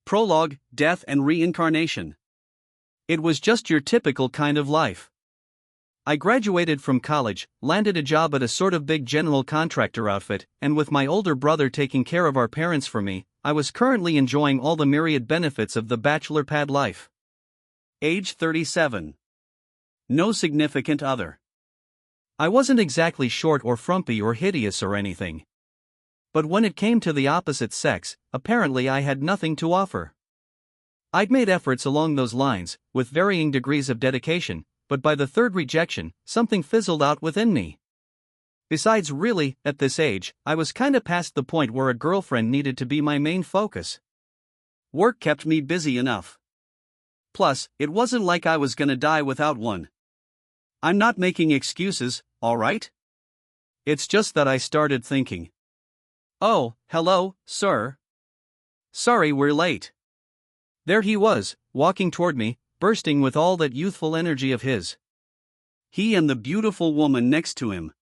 Prologue, Death and Reincarnation. It was just your typical kind of life. I graduated from college, landed a job at a sort of big general contractor outfit, and with my older brother taking care of our parents for me, I was currently enjoying all the myriad benefits of the bachelor pad life. Age 37. No significant other. I wasn't exactly short or frumpy or hideous or anything. But when it came to the opposite sex, apparently I had nothing to offer. I'd made efforts along those lines, with varying degrees of dedication, but by the third rejection, something fizzled out within me. Besides, really, at this age, I was kinda past the point where a girlfriend needed to be my main focus. Work kept me busy enough. Plus, it wasn't like I was gonna die without one. I'm not making excuses, alright? It's just that I started thinking. Oh, hello, sir. Sorry we're late. There he was, walking toward me, bursting with all that youthful energy of his. He and the beautiful woman next to him.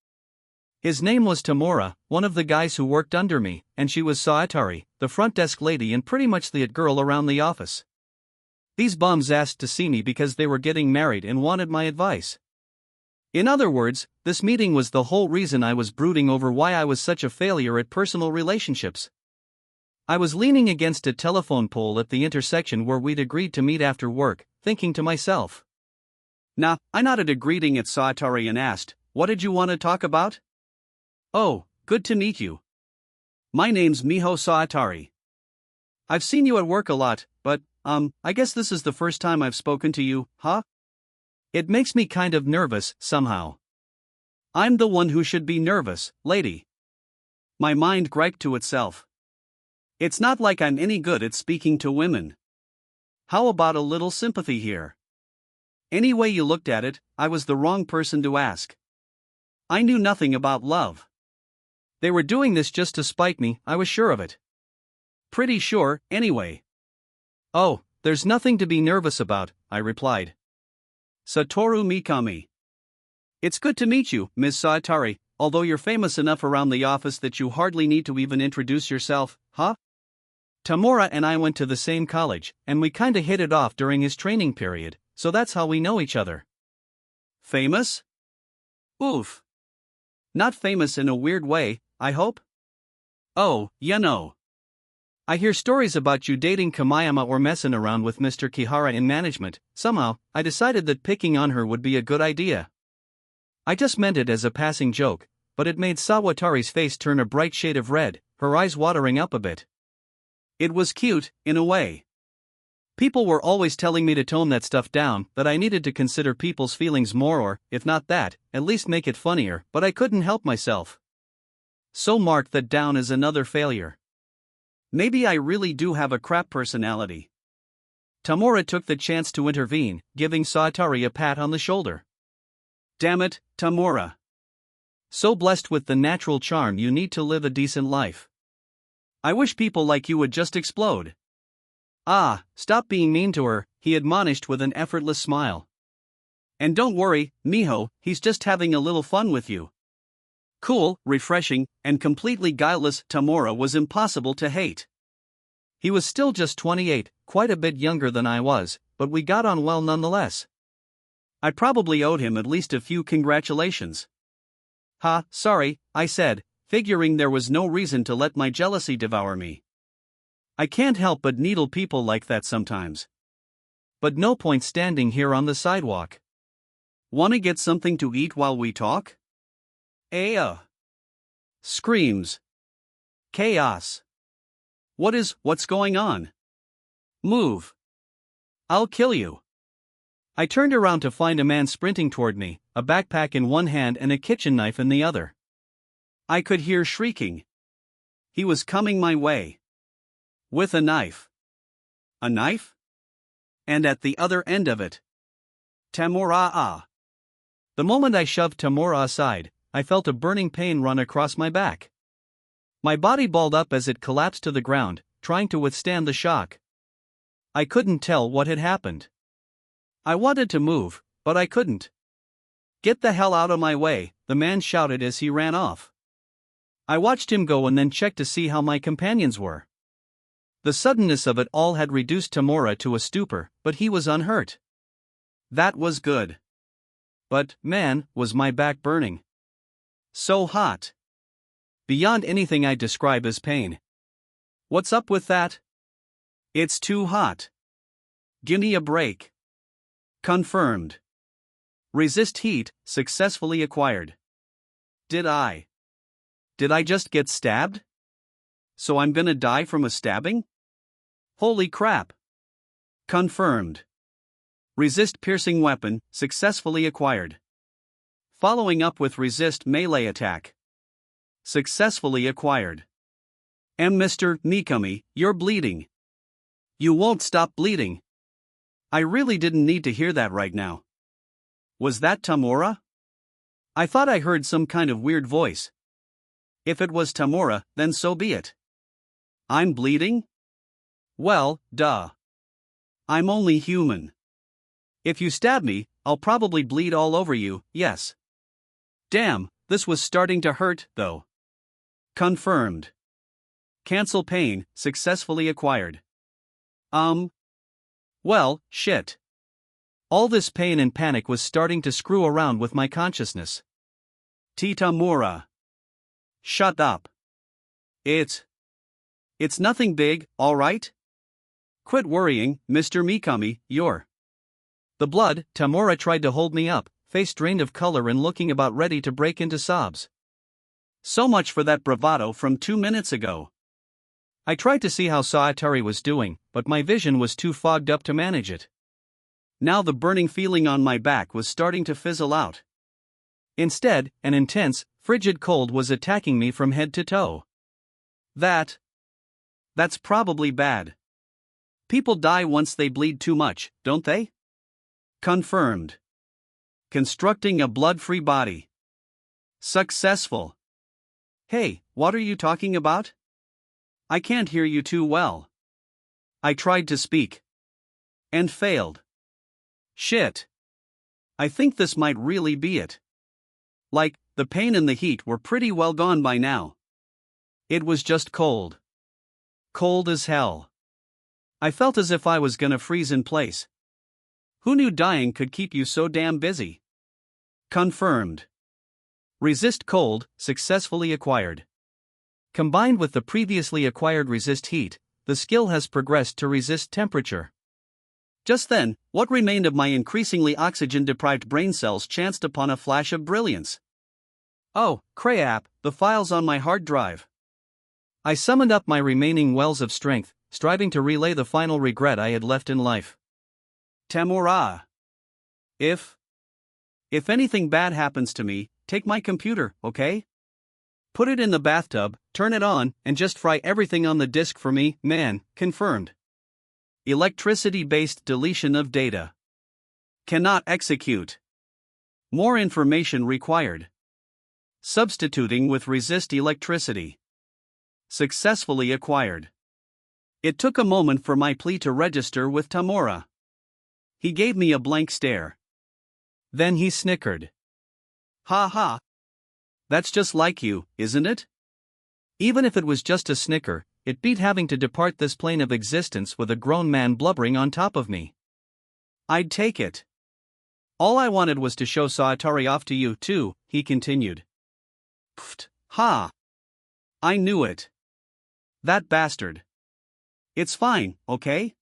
His name was Tamura, one of the guys who worked under me, and she was Saitari, the front desk lady and pretty much the it girl around the office. These bums asked to see me because they were getting married and wanted my advice. In other words, this meeting was the whole reason I was brooding over why I was such a failure at personal relationships. I was leaning against a telephone pole at the intersection where we'd agreed to meet after work, thinking to myself. Nah, I nodded a greeting at Saitari and asked, "What did you want to talk about?" "Oh, good to meet you. My name's Miho Saitari. I've seen you at work a lot, but, I guess this is the first time I've spoken to you, huh? It makes me kind of nervous, somehow." "I'm the one who should be nervous, lady." My mind griped to itself. It's not like I'm any good at speaking to women. How about a little sympathy here? Any way you looked at it, I was the wrong person to ask. I knew nothing about love. They were doing this just to spite me, I was sure of it. Pretty sure, anyway. "Oh, there's nothing to be nervous about," I replied. Satoru Mikami. "It's good to meet you, Ms. Saitari, although you're famous enough around the office that you hardly need to even introduce yourself, huh?" Tamura and I went to the same college, and we kinda hit it off during his training period, so that's how we know each other. Famous? Oof. Not famous in a weird way, I hope? Oh, you know. I hear stories about you dating Kamayama or messing around with Mr. Kihara in management. Somehow, I decided that picking on her would be a good idea. I just meant it as a passing joke, but it made Sawatari's face turn a bright shade of red, her eyes watering up a bit. It was cute, in a way. People were always telling me to tone that stuff down, that I needed to consider people's feelings more or, if not that, at least make it funnier, but I couldn't help myself. So mark that down as another failure. Maybe I really do have a crap personality. Tamura took the chance to intervene, giving Saitari a pat on the shoulder. Damn it, Tamura. So blessed with the natural charm you need to live a decent life. I wish people like you would just explode. Ah, stop being mean to her, he admonished with an effortless smile. And don't worry, Miho, he's just having a little fun with you. Cool, refreshing, and completely guileless, Tamura was impossible to hate. He was still just 28, quite a bit younger than I was, but we got on well nonetheless. I probably owed him at least a few congratulations. "Ha, sorry," I said, figuring there was no reason to let my jealousy devour me. I can't help but needle people like that sometimes. But no point standing here on the sidewalk. Wanna get something to eat while we talk? Screams. Chaos. What's going on? Move. I'll kill you. I turned around to find a man sprinting toward me, a backpack in one hand and a kitchen knife in the other. I could hear shrieking. He was coming my way. With a knife. A knife? And at the other end of it. Tamura. The moment I shoved Tamura aside, I felt a burning pain run across my back. My body balled up as it collapsed to the ground, trying to withstand the shock. I couldn't tell what had happened. I wanted to move, but I couldn't. "Get the hell out of my way," the man shouted as he ran off. I watched him go and then checked to see how my companions were. The suddenness of it all had reduced Tamura to a stupor, but he was unhurt. That was good. But, man, was my back burning. So hot. Beyond anything I'd describe as pain. What's up with that? It's too hot. Gimme a break. Confirmed. Resist heat, successfully acquired. Did I just get stabbed? So I'm gonna die from a stabbing? Holy crap. Confirmed. Resist piercing weapon, successfully acquired. Following up with resist melee attack. Successfully acquired. Mr. Mikami, you're bleeding. You won't stop bleeding. I really didn't need to hear that right now. Was that Tamura? I thought I heard some kind of weird voice. If it was Tamura, then so be it. I'm bleeding? Well, duh. I'm only human. If you stab me, I'll probably bleed all over you, yes. Damn, this was starting to hurt, though. Confirmed. Cancel pain, successfully acquired. Well, shit. All this pain and panic was starting to screw around with my consciousness. Tamura. Shut up. It's nothing big, alright? Quit worrying, Mr. Mikami, you're. The blood, Tamura tried to hold me up, face drained of color and looking about ready to break into sobs. So much for that bravado from 2 minutes ago. I tried to see how Saitari was doing, but my vision was too fogged up to manage it. Now the burning feeling on my back was starting to fizzle out. Instead, an intense, frigid cold was attacking me from head to toe. That's probably bad. People die once they bleed too much, don't they? Confirmed. Constructing a blood-free body. Successful. Hey, what are you talking about? I can't hear you too well. I tried to speak. And failed. Shit. I think this might really be it. Like, the pain and the heat were pretty well gone by now. It was just cold. Cold as hell. I felt as if I was gonna freeze in place. Who knew dying could keep you so damn busy? Confirmed. Resist cold, successfully acquired. Combined with the previously acquired resist heat, the skill has progressed to resist temperature. Just then, what remained of my increasingly oxygen-deprived brain cells chanced upon a flash of brilliance. Oh, crap, the file's on my hard drive. I summoned up my remaining wells of strength, striving to relay the final regret I had left in life. Tamura. If anything bad happens to me, take my computer, okay? Put it in the bathtub, turn it on, and just fry everything on the disk for me, man, confirmed. Electricity-based deletion of data. Cannot execute. More information required. Substituting with resist electricity. Successfully acquired. It took a moment for my plea to register with Tamura. He gave me a blank stare. Then he snickered. Ha ha. That's just like you, isn't it? Even if it was just a snicker, it beat having to depart this plane of existence with a grown man blubbering on top of me. I'd take it. All I wanted was to show Saitari off to you, too, he continued. Pfft, ha. I knew it. That bastard. It's fine, okay?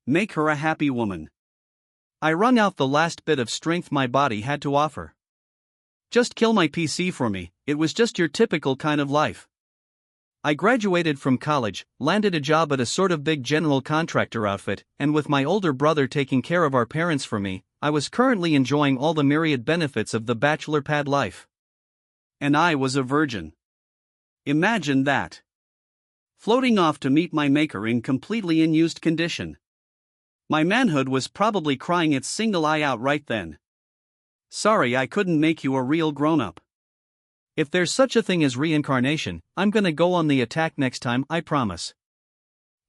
Make her a happy woman. I wrung out the last bit of strength my body had to offer. Just kill my PC for me, it was just your typical kind of life. I graduated from college, landed a job at a sort of big general contractor outfit, and with my older brother taking care of our parents for me, I was currently enjoying all the myriad benefits of the bachelor pad life. And I was a virgin. Imagine that. Floating off to meet my maker in completely unused condition. My manhood was probably crying its single eye out right then. Sorry I couldn't make you a real grown-up. If there's such a thing as reincarnation, I'm gonna go on the attack next time, I promise.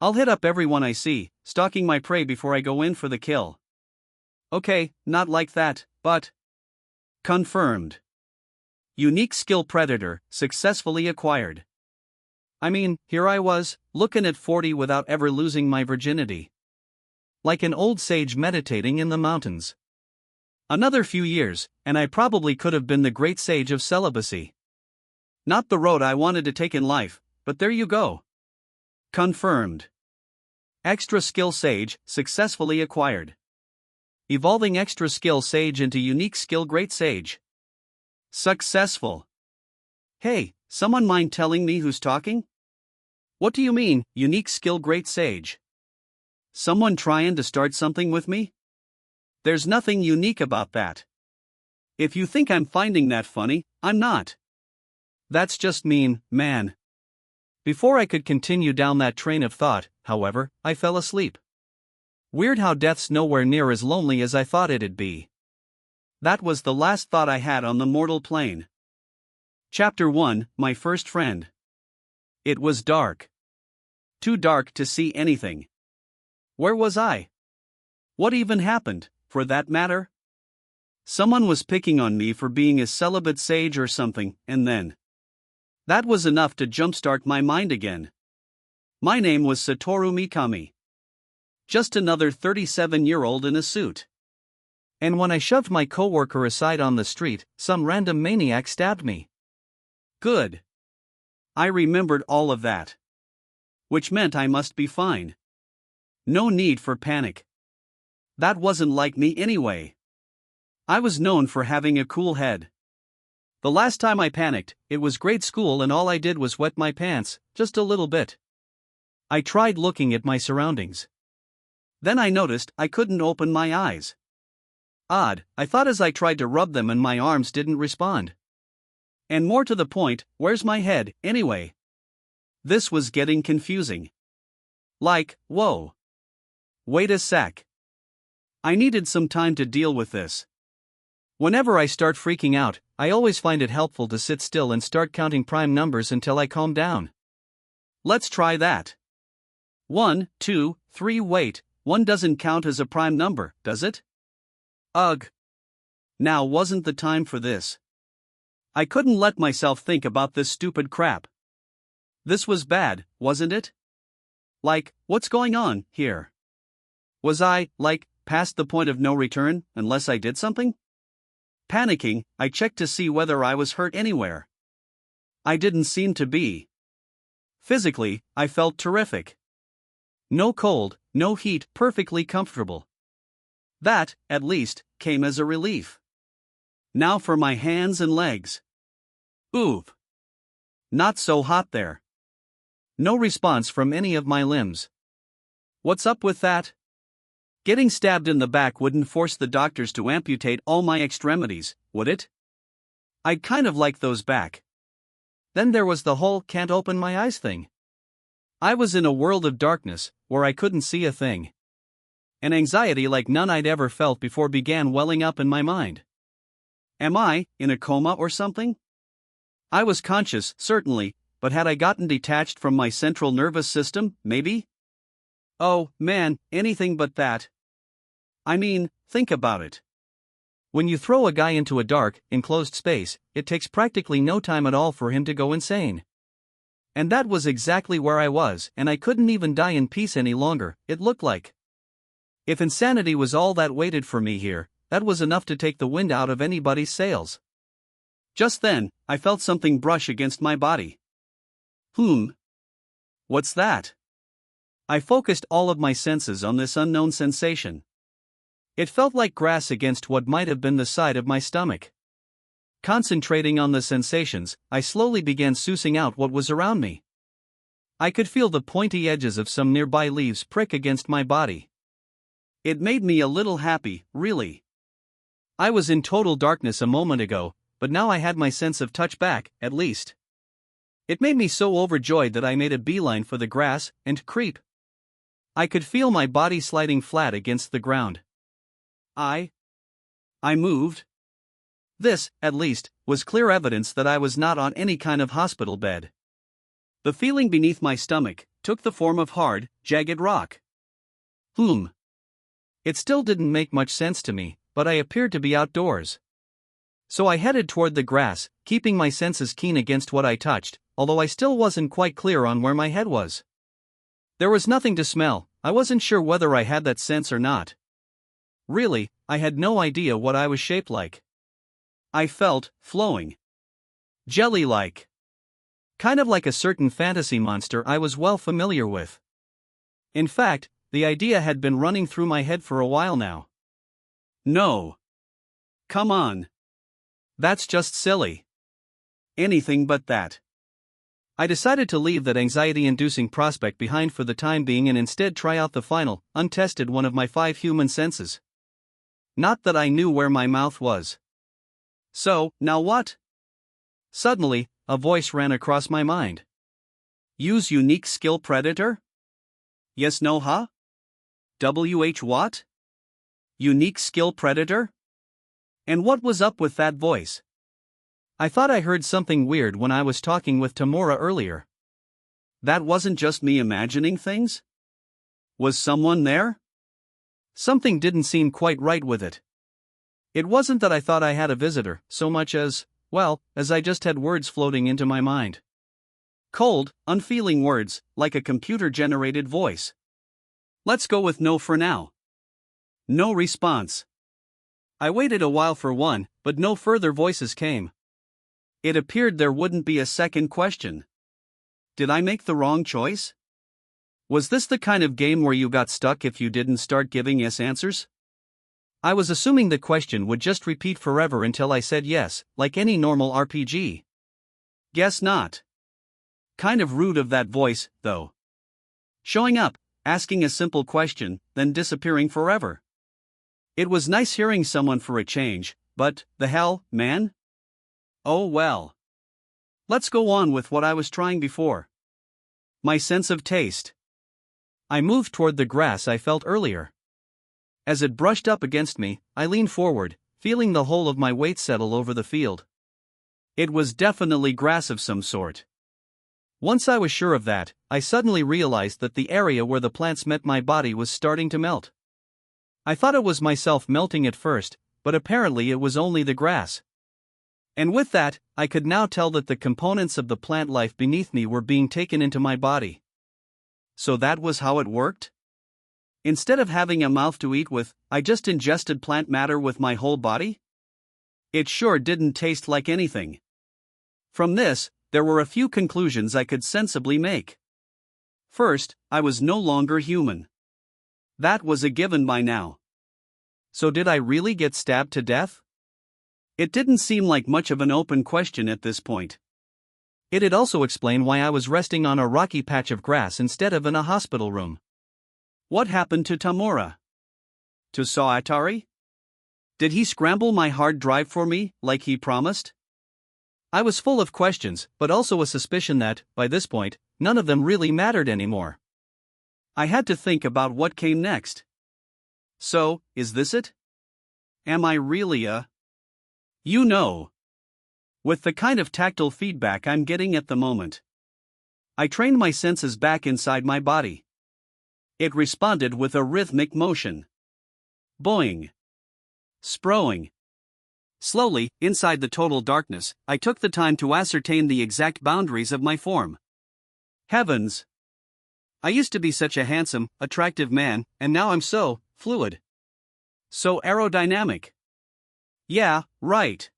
I'll hit up everyone I see, stalking my prey before I go in for the kill. Okay, not like that, but... Confirmed. Unique skill predator, successfully acquired. I mean, here I was, looking at 40 without ever losing my virginity. Like an old sage meditating in the mountains. Another few years, and I probably could have been the great sage of celibacy. Not the road I wanted to take in life, but there you go. Confirmed. Extra skill sage, successfully acquired. Evolving extra skill sage into unique skill great sage. Successful. Hey, someone mind telling me who's talking? What do you mean, unique skill great sage? Someone trying to start something with me? There's nothing unique about that. If you think I'm finding that funny, I'm not. That's just mean, man. Before I could continue down that train of thought, however, I fell asleep. Weird how death's nowhere near as lonely as I thought it'd be. That was the last thought I had on the mortal plane. Chapter 1, My First Friend. It was dark. Too dark to see anything. Where was I? What even happened, for that matter? Someone was picking on me for being a celibate sage or something, and then. That was enough to jumpstart my mind again. My name was Satoru Mikami. Just another 37-year-old in a suit. And when I shoved my coworker aside on the street, some random maniac stabbed me. Good. I remembered all of that. Which meant I must be fine. No need for panic. That wasn't like me anyway. I was known for having a cool head. The last time I panicked, it was grade school and all I did was wet my pants, just a little bit. I tried looking at my surroundings. Then I noticed I couldn't open my eyes. Odd, I thought as I tried to rub them and my arms didn't respond. And more to the point, where's my head, anyway? This was getting confusing. Like, whoa. Wait a sec. I needed some time to deal with this. Whenever I start freaking out, I always find it helpful to sit still and start counting prime numbers until I calm down. Let's try that. 1, 2, 3 wait, 1 doesn't count as a prime number, does it? Ugh. Now wasn't the time for this. I couldn't let myself think about this stupid crap. This was bad, wasn't it? Like, what's going on here? Was I, like, past the point of no return, unless I did something? Panicking, I checked to see whether I was hurt anywhere. I didn't seem to be. Physically, I felt terrific. No cold, no heat, perfectly comfortable. That, at least, came as a relief. Now for my hands and legs. Oof. Not so hot there. No response from any of my limbs. What's up with that? Getting stabbed in the back wouldn't force the doctors to amputate all my extremities, would it? I'd kind of like those back. Then there was the whole can't open my eyes thing. I was in a world of darkness, where I couldn't see a thing. An anxiety like none I'd ever felt before began welling up in my mind. Am I, in a coma or something? I was conscious, certainly, but had I gotten detached from my central nervous system, maybe? Oh, man, anything but that. I mean, think about it. When you throw a guy into a dark, enclosed space, it takes practically no time at all for him to go insane. And that was exactly where I was, and I couldn't even die in peace any longer, it looked like. If insanity was all that waited for me here, that was enough to take the wind out of anybody's sails. Just then, I felt something brush against my body. What's that? I focused all of my senses on this unknown sensation. It felt like grass against what might have been the side of my stomach. Concentrating on the sensations, I slowly began sussing out what was around me. I could feel the pointy edges of some nearby leaves prick against my body. It made me a little happy, really. I was in total darkness a moment ago, but now I had my sense of touch back, at least. It made me so overjoyed that I made a beeline for the grass, and creep. I could feel my body sliding flat against the ground. I moved. This, at least, was clear evidence that I was not on any kind of hospital bed. The feeling beneath my stomach took the form of hard, jagged rock. It still didn't make much sense to me, but I appeared to be outdoors. So I headed toward the grass, keeping my senses keen against what I touched, although I still wasn't quite clear on where my head was. There was nothing to smell. I wasn't sure whether I had that sense or not. Really, I had no idea what I was shaped like. I felt flowing. Jelly-like. Kind of like a certain fantasy monster I was well familiar with. In fact, the idea had been running through my head for a while now. No. Come on. That's just silly. Anything but that. I decided to leave that anxiety-inducing prospect behind for the time being and instead try out the final, untested one of my 5 human senses. Not that I knew where my mouth was. So, now what? Suddenly, a voice ran across my mind. Use unique skill predator? Yes, no, huh? WH what? Unique skill predator? And what was up with that voice? I thought I heard something weird when I was talking with Tamura earlier. That wasn't just me imagining things? Was someone there? Something didn't seem quite right with it. It wasn't that I thought I had a visitor, so much as, well, as I just had words floating into my mind. Cold, unfeeling words, like a computer-generated voice. Let's go with no for now. No response. I waited a while for one, but no further voices came. It appeared there wouldn't be a second question. Did I make the wrong choice? Was this the kind of game where you got stuck if you didn't start giving yes answers? I was assuming the question would just repeat forever until I said yes, like any normal RPG. Guess not. Kind of rude of that voice, though. Showing up, asking a simple question, then disappearing forever. It was nice hearing someone for a change, but, the hell, man? Oh well. Let's go on with what I was trying before. My sense of taste. I moved toward the grass I felt earlier. As it brushed up against me, I leaned forward, feeling the whole of my weight settle over the field. It was definitely grass of some sort. Once I was sure of that, I suddenly realized that the area where the plants met my body was starting to melt. I thought it was myself melting at first, but apparently it was only the grass. And with that, I could now tell that the components of the plant life beneath me were being taken into my body. So that was how it worked? Instead of having a mouth to eat with, I just ingested plant matter with my whole body? It sure didn't taste like anything. From this, there were a few conclusions I could sensibly make. First, I was no longer human. That was a given by now. So did I really get stabbed to death? It didn't seem like much of an open question at this point. It'd also explain why I was resting on a rocky patch of grass instead of in a hospital room. What happened to Tamura? To Saotari? Did he scramble my hard drive for me, like he promised? I was full of questions, but also a suspicion that, by this point, none of them really mattered anymore. I had to think about what came next. So, is this it? Am I really a... You know. With the kind of tactile feedback I'm getting at the moment. I trained my senses back inside my body. It responded with a rhythmic motion. Boing. Sproing. Slowly, inside the total darkness, I took the time to ascertain the exact boundaries of my form. Heavens! I used to be such a handsome, attractive man, and now I'm so fluid. So aerodynamic. Yeah, right.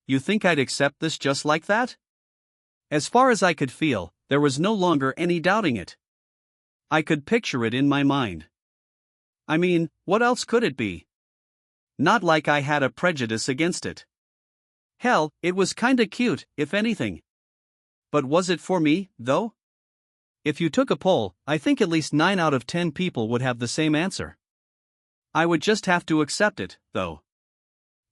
You think I'd accept this just like that? As far as I could feel, there was no longer any doubting it. I could picture it in my mind. I mean, what else could it be? Not like I had a prejudice against it. Hell, it was kinda cute, if anything. But was it for me, though? If you took a poll, I think at least 9 out of 10 people would have the same answer. I would just have to accept it, though.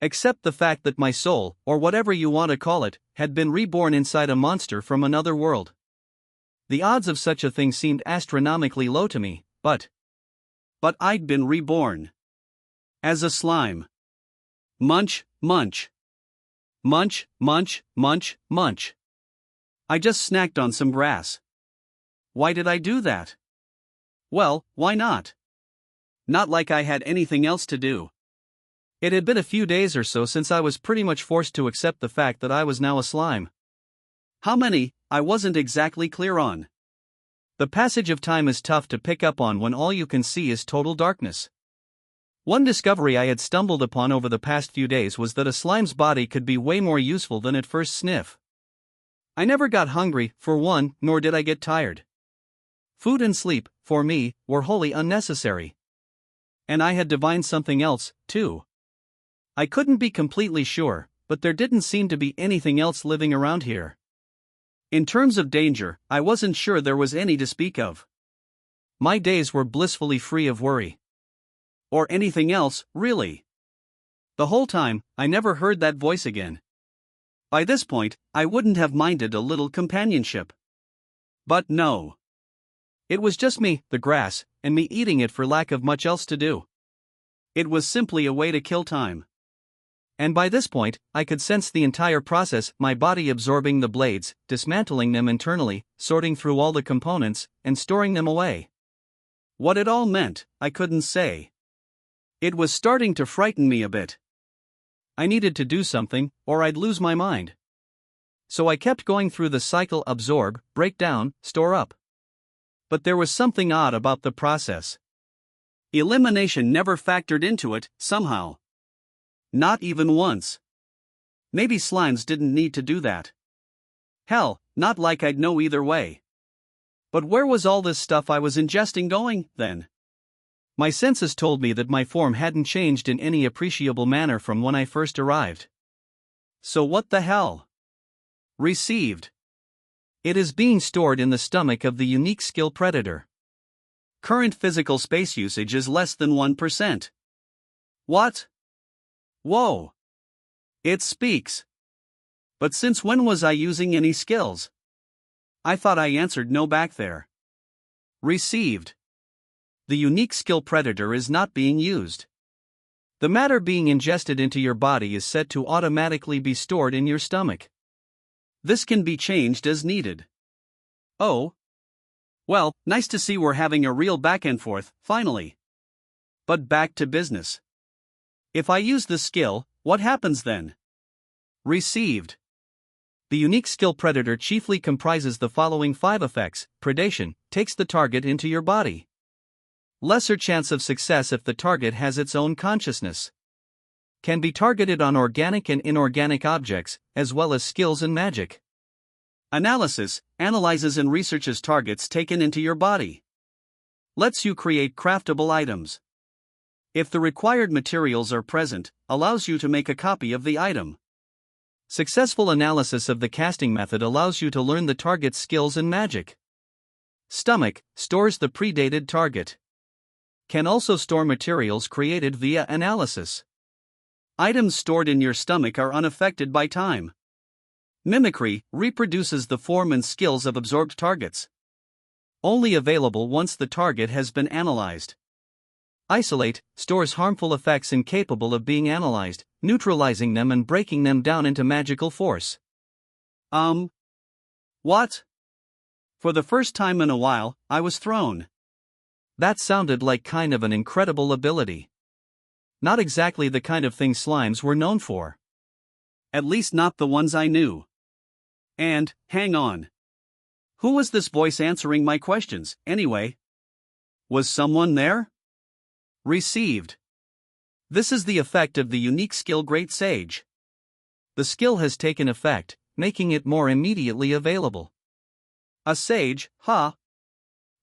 Accept the fact that my soul, or whatever you want to call it, had been reborn inside a monster from another world. The odds of such a thing seemed astronomically low to me, but I'd been reborn. As a slime. Munch, munch. Munch, munch, munch, munch. I just snacked on some grass. Why did I do that? Well, why not? Not like I had anything else to do. It had been a few days or so since I was pretty much forced to accept the fact that I was now a slime. How many, I wasn't exactly clear on. The passage of time is tough to pick up on when all you can see is total darkness. One discovery I had stumbled upon over the past few days was that a slime's body could be way more useful than at first sniff. I never got hungry, for one, nor did I get tired. Food and sleep, for me, were wholly unnecessary. And I had divined something else, too. I couldn't be completely sure, but there didn't seem to be anything else living around here. In terms of danger, I wasn't sure there was any to speak of. My days were blissfully free of worry. Or anything else, really. The whole time, I never heard that voice again. By this point, I wouldn't have minded a little companionship. But no. It was just me, the grass, and me eating it for lack of much else to do. It was simply a way to kill time. And by this point, I could sense the entire process, my body absorbing the blades, dismantling them internally, sorting through all the components, and storing them away. What it all meant, I couldn't say. It was starting to frighten me a bit. I needed to do something, or I'd lose my mind. So I kept going through the cycle: absorb, break down, store up. But there was something odd about the process. Elimination never factored into it, somehow. Not even once. Maybe slimes didn't need to do that. Hell, not like I'd know either way. But where was all this stuff I was ingesting going, then? My senses told me that my form hadn't changed in any appreciable manner from when I first arrived. So what the hell? Received. It is being stored in the stomach of the unique skill predator. Current physical space usage is less than 1%. What? Whoa. It speaks. But since when was I using any skills? I thought I answered no back there. Received. The unique skill predator is not being used. The matter being ingested into your body is set to automatically be stored in your stomach. This can be changed as needed. Oh. Well, nice to see we're having a real back and forth, finally. But back to business. If I use the skill, what happens then? Received. The unique skill predator chiefly comprises the following 5 effects. Predation, takes the target into your body. Lesser chance of success if the target has its own consciousness. Can be targeted on organic and inorganic objects, as well as skills and magic. Analysis, analyzes and researches targets taken into your body. Lets you create craftable items. If the required materials are present, allows you to make a copy of the item. Successful analysis of the casting method allows you to learn the target's skills and magic. Stomach, stores the predated target. Can also store materials created via analysis. Items stored in your stomach are unaffected by time. Mimicry, reproduces the form and skills of absorbed targets. Only available once the target has been analyzed. Isolate, stores harmful effects incapable of being analyzed, neutralizing them and breaking them down into magical force. What? For the first time in a while, I was thrown. That sounded like kind of an incredible ability. Not exactly the kind of thing slimes were known for. At least not the ones I knew. And, hang on. Who was this voice answering my questions, anyway? Was someone there? Received. This is the effect of the unique skill Great Sage. The skill has taken effect, making it more immediately available. A sage, huh?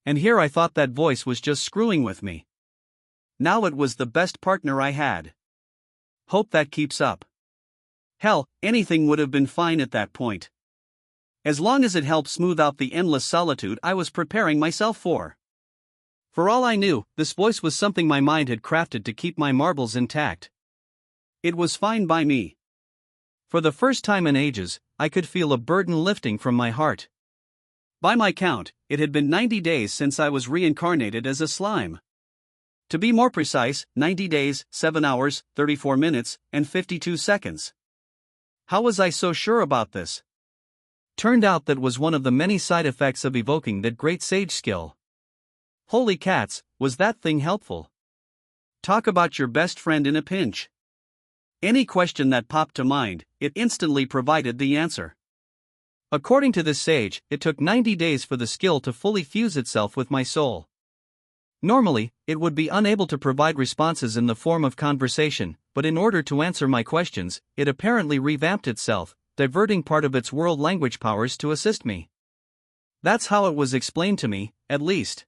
And here I thought that voice was just screwing with me. Now it was the best partner I had. Hope that keeps up. Hell, anything would have been fine at that point. As long as it helped smooth out the endless solitude I was preparing myself for. For all I knew, this voice was something my mind had crafted to keep my marbles intact. It was fine by me. For the first time in ages, I could feel a burden lifting from my heart. By my count, it had been 90 days since I was reincarnated as a slime. To be more precise, 90 days, 7 hours, 34 minutes, and 52 seconds. How was I so sure about this? Turned out that was one of the many side effects of evoking that great sage skill. Holy cats, was that thing helpful? Talk about your best friend in a pinch. Any question that popped to mind, it instantly provided the answer. According to this sage, it took 90 days for the skill to fully fuse itself with my soul. Normally, it would be unable to provide responses in the form of conversation, but in order to answer my questions, it apparently revamped itself, diverting part of its world language powers to assist me. That's how it was explained to me, at least.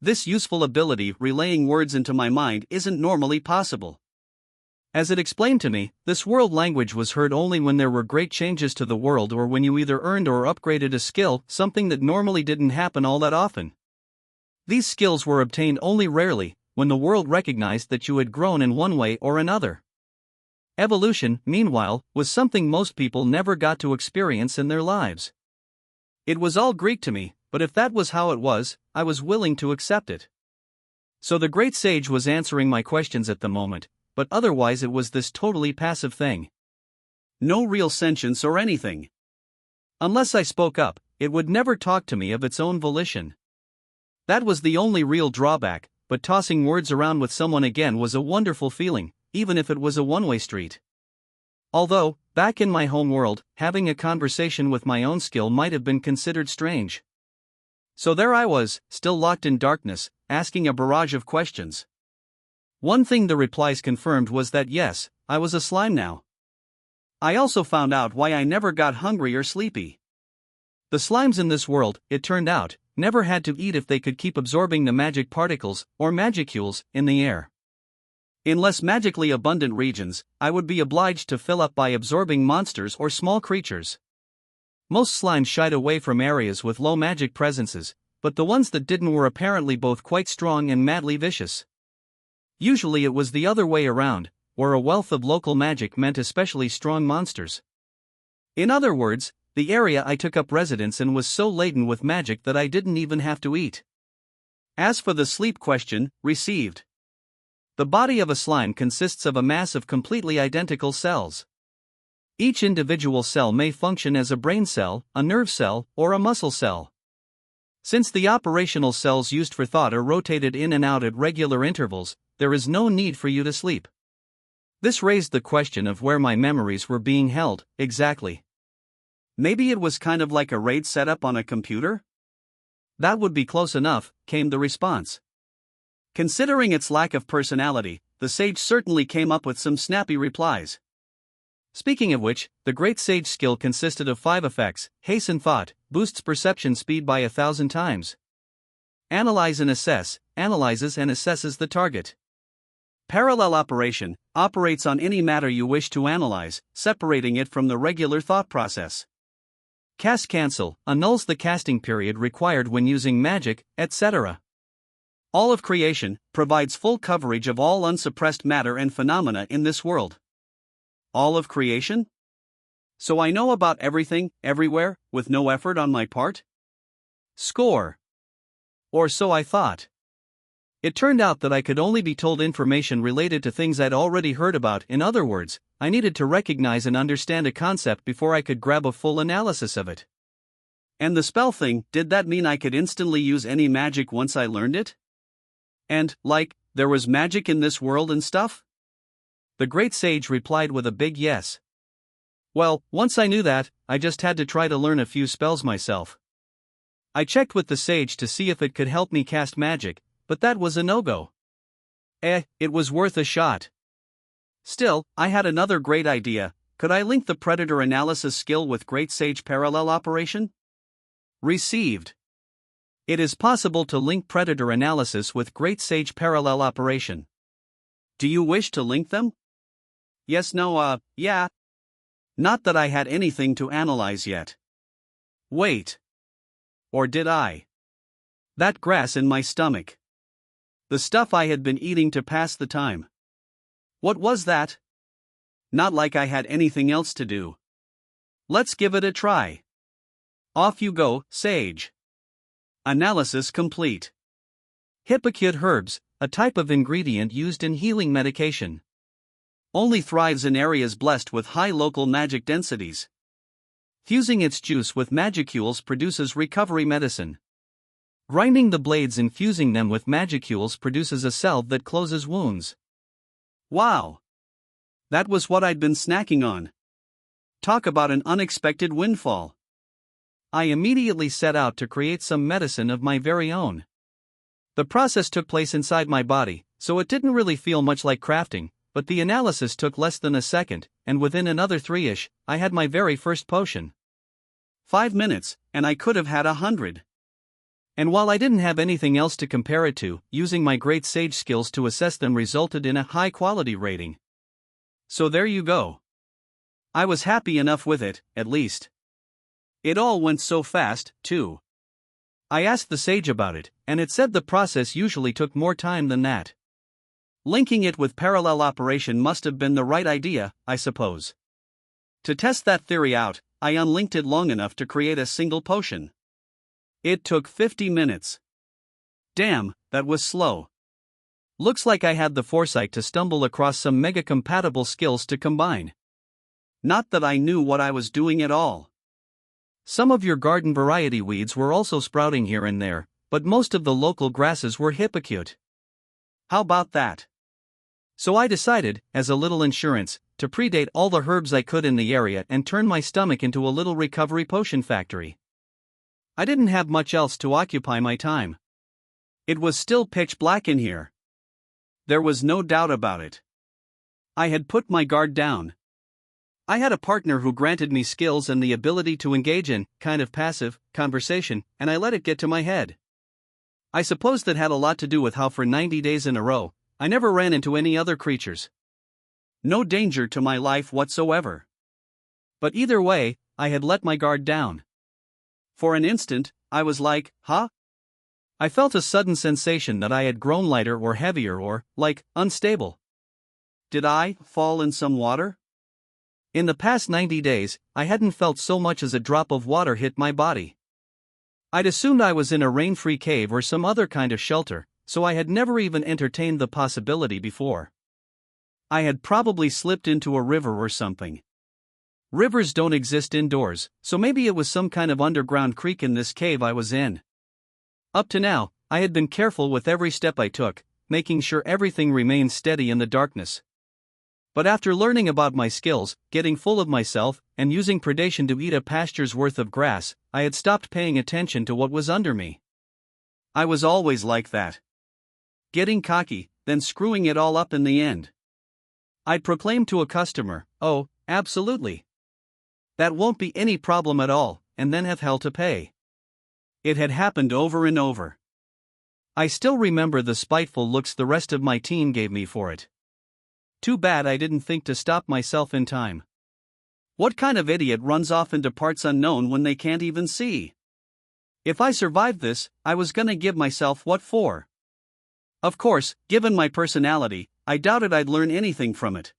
This useful ability, relaying words into my mind, isn't normally possible. As it explained to me, this world language was heard only when there were great changes to the world or when you either earned or upgraded a skill, something that normally didn't happen all that often. These skills were obtained only rarely, when the world recognized that you had grown in one way or another. Evolution, meanwhile, was something most people never got to experience in their lives. It was all Greek to me, but if that was how it was, I was willing to accept it. So the great sage was answering my questions at the moment, but otherwise it was this totally passive thing. No real sentience or anything. Unless I spoke up, it would never talk to me of its own volition. That was the only real drawback, but tossing words around with someone again was a wonderful feeling, even if it was a one-way street. Although, back in my home world, having a conversation with my own skill might have been considered strange. So there I was, still locked in darkness, asking a barrage of questions. One thing the replies confirmed was that yes, I was a slime now. I also found out why I never got hungry or sleepy. The slimes in this world, it turned out, never had to eat if they could keep absorbing the magic particles, or magicules, in the air. In less magically abundant regions, I would be obliged to fill up by absorbing monsters or small creatures. Most slimes shied away from areas with low magic presences, but the ones that didn't were apparently both quite strong and madly vicious. Usually it was the other way around, where a wealth of local magic meant especially strong monsters. In other words, the area I took up residence in was so laden with magic that I didn't even have to eat. As for the sleep question, received. The body of a slime consists of a mass of completely identical cells. Each individual cell may function as a brain cell, a nerve cell, or a muscle cell. Since the operational cells used for thought are rotated in and out at regular intervals, there is no need for you to sleep. This raised the question of where my memories were being held, exactly. Maybe it was kind of like a RAID setup on a computer? That would be close enough, came the response. Considering its lack of personality, the sage certainly came up with some snappy replies. Speaking of which, the great sage skill consisted of 5 effects: hasten thought, boosts perception speed by 1,000 times. Analyze and assess, analyzes and assesses the target. Parallel operation, operates on any matter you wish to analyze, separating it from the regular thought process. Cast cancel, annuls the casting period required when using magic, etc. All of creation, provides full coverage of all unsuppressed matter and phenomena in this world. All of creation? So I know about everything, everywhere, with no effort on my part? Score. Or so I thought. It turned out that I could only be told information related to things I'd already heard about. In other words, I needed to recognize and understand a concept before I could grab a full analysis of it. And the spell thing, did that mean I could instantly use any magic once I learned it? And, there was magic in this world and stuff? The great sage replied with a big yes. Well, once I knew that, I just had to try to learn a few spells myself. I checked with the sage to see if it could help me cast magic, but that was a no-go. It was worth a shot. Still, I had another great idea. Could I link the predator analysis skill with great sage parallel operation? Received. It is possible to link predator analysis with great sage parallel operation. Do you wish to link them? Yes, no, yeah. Not that I had anything to analyze yet. Wait. Or did I? That grass in my stomach. The stuff I had been eating to pass the time. What was that? Not like I had anything else to do. Let's give it a try. Off you go, sage. Analysis complete. Hypocute herbs, a type of ingredient used in healing medication. Only thrives in areas blessed with high local magic densities. Fusing its juice with magicules produces recovery medicine. Grinding the blades and fusing them with magicules produces a salve that closes wounds. Wow! That was what I'd been snacking on. Talk about an unexpected windfall. I immediately set out to create some medicine of my very own. The process took place inside my body, so it didn't really feel much like crafting, but the analysis took less than a second, and within another 3-ish, I had my very first potion. 5 minutes, and I could have had 100. And while I didn't have anything else to compare it to, using my great sage skills to assess them resulted in a high-quality rating. So there you go. I was happy enough with it, at least. It all went so fast, too. I asked the sage about it, and it said the process usually took more time than that. Linking it with parallel operation must have been the right idea, I suppose. To test that theory out, I unlinked it long enough to create a single potion. It took 50 minutes. Damn, that was slow. Looks like I had the foresight to stumble across some mega-compatible skills to combine. Not that I knew what I was doing at all. Some of your garden variety weeds were also sprouting here and there, but most of the local grasses were hypocrite. How about that? So I decided, as a little insurance, to predate all the herbs I could in the area and turn my stomach into a little recovery potion factory. I didn't have much else to occupy my time. It was still pitch black in here. There was no doubt about it. I had put my guard down. I had a partner who granted me skills and the ability to engage in, kind of passive, conversation, and I let it get to my head. I suppose that had a lot to do with how for 90 days in a row, I never ran into any other creatures. No danger to my life whatsoever. But either way, I had let my guard down. For an instant, I was like, huh? I felt a sudden sensation that I had grown lighter or heavier or, like, unstable. Did I fall in some water? In the past 90 days, I hadn't felt so much as a drop of water hit my body. I'd assumed I was in a rain-free cave or some other kind of shelter, so I had never even entertained the possibility before. I had probably slipped into a river or something. Rivers don't exist indoors, so maybe it was some kind of underground creek in this cave I was in. Up to now, I had been careful with every step I took, making sure everything remained steady in the darkness. But after learning about my skills, getting full of myself, and using predation to eat a pasture's worth of grass, I had stopped paying attention to what was under me. I was always like that. Getting cocky, then screwing it all up in the end. I'd proclaim to a customer, "Oh, absolutely. That won't be any problem at all," and then have hell to pay. It had happened over and over. I still remember the spiteful looks the rest of my team gave me for it. Too bad I didn't think to stop myself in time. What kind of idiot runs off into parts unknown when they can't even see? If I survived this, I was gonna give myself what for. Of course, given my personality, I doubted I'd learn anything from it.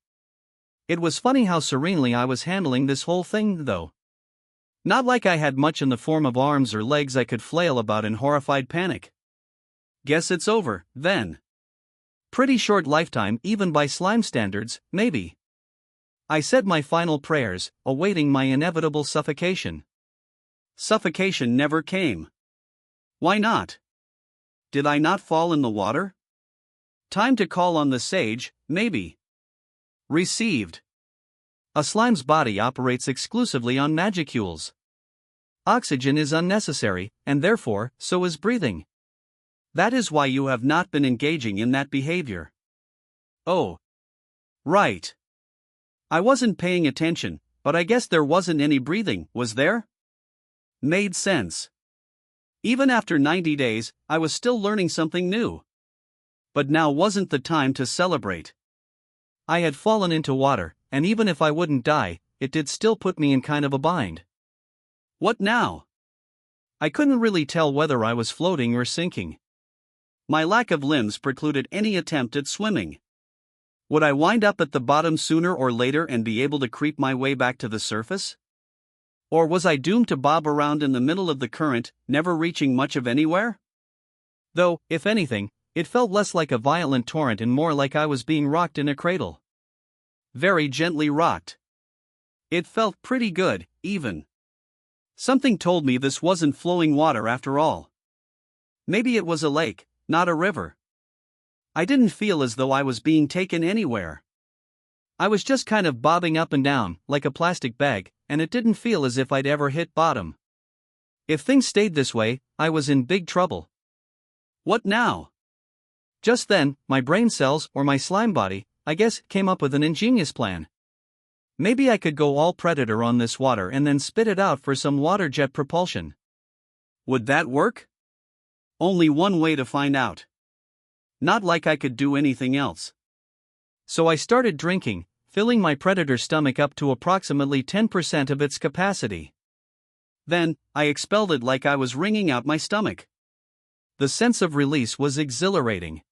It was funny how serenely I was handling this whole thing, though. Not like I had much in the form of arms or legs I could flail about in horrified panic. Guess it's over, then. Pretty short lifetime even by slime standards, maybe. I said my final prayers, awaiting my inevitable suffocation. Suffocation never came. Why not? Did I not fall in the water? Time to call on the sage, maybe. Received. A slime's body operates exclusively on magicules. Oxygen is unnecessary, and therefore, so is breathing. That is why you have not been engaging in that behavior. Oh. Right. I wasn't paying attention, but I guess there wasn't any breathing, was there? Made sense. Even after 90 days, I was still learning something new. But now wasn't the time to celebrate. I had fallen into water, and even if I wouldn't die, it did still put me in kind of a bind. What now? I couldn't really tell whether I was floating or sinking. My lack of limbs precluded any attempt at swimming. Would I wind up at the bottom sooner or later and be able to creep my way back to the surface? Or was I doomed to bob around in the middle of the current, never reaching much of anywhere? Though, if anything, it felt less like a violent torrent and more like I was being rocked in a cradle. Very gently rocked. It felt pretty good, even. Something told me this wasn't flowing water after all. Maybe it was a lake, not a river. I didn't feel as though I was being taken anywhere. I was just kind of bobbing up and down, like a plastic bag, and it didn't feel as if I'd ever hit bottom. If things stayed this way, I was in big trouble. What now? Just then, my brain cells, or my slime body, I guess, came up with an ingenious plan. Maybe I could go all predator on this water and then spit it out for some water jet propulsion. Would that work? Only one way to find out. Not like I could do anything else. So I started drinking, filling my predator stomach up to approximately 10% of its capacity. Then, I expelled it like I was wringing out my stomach. The sense of release was exhilarating.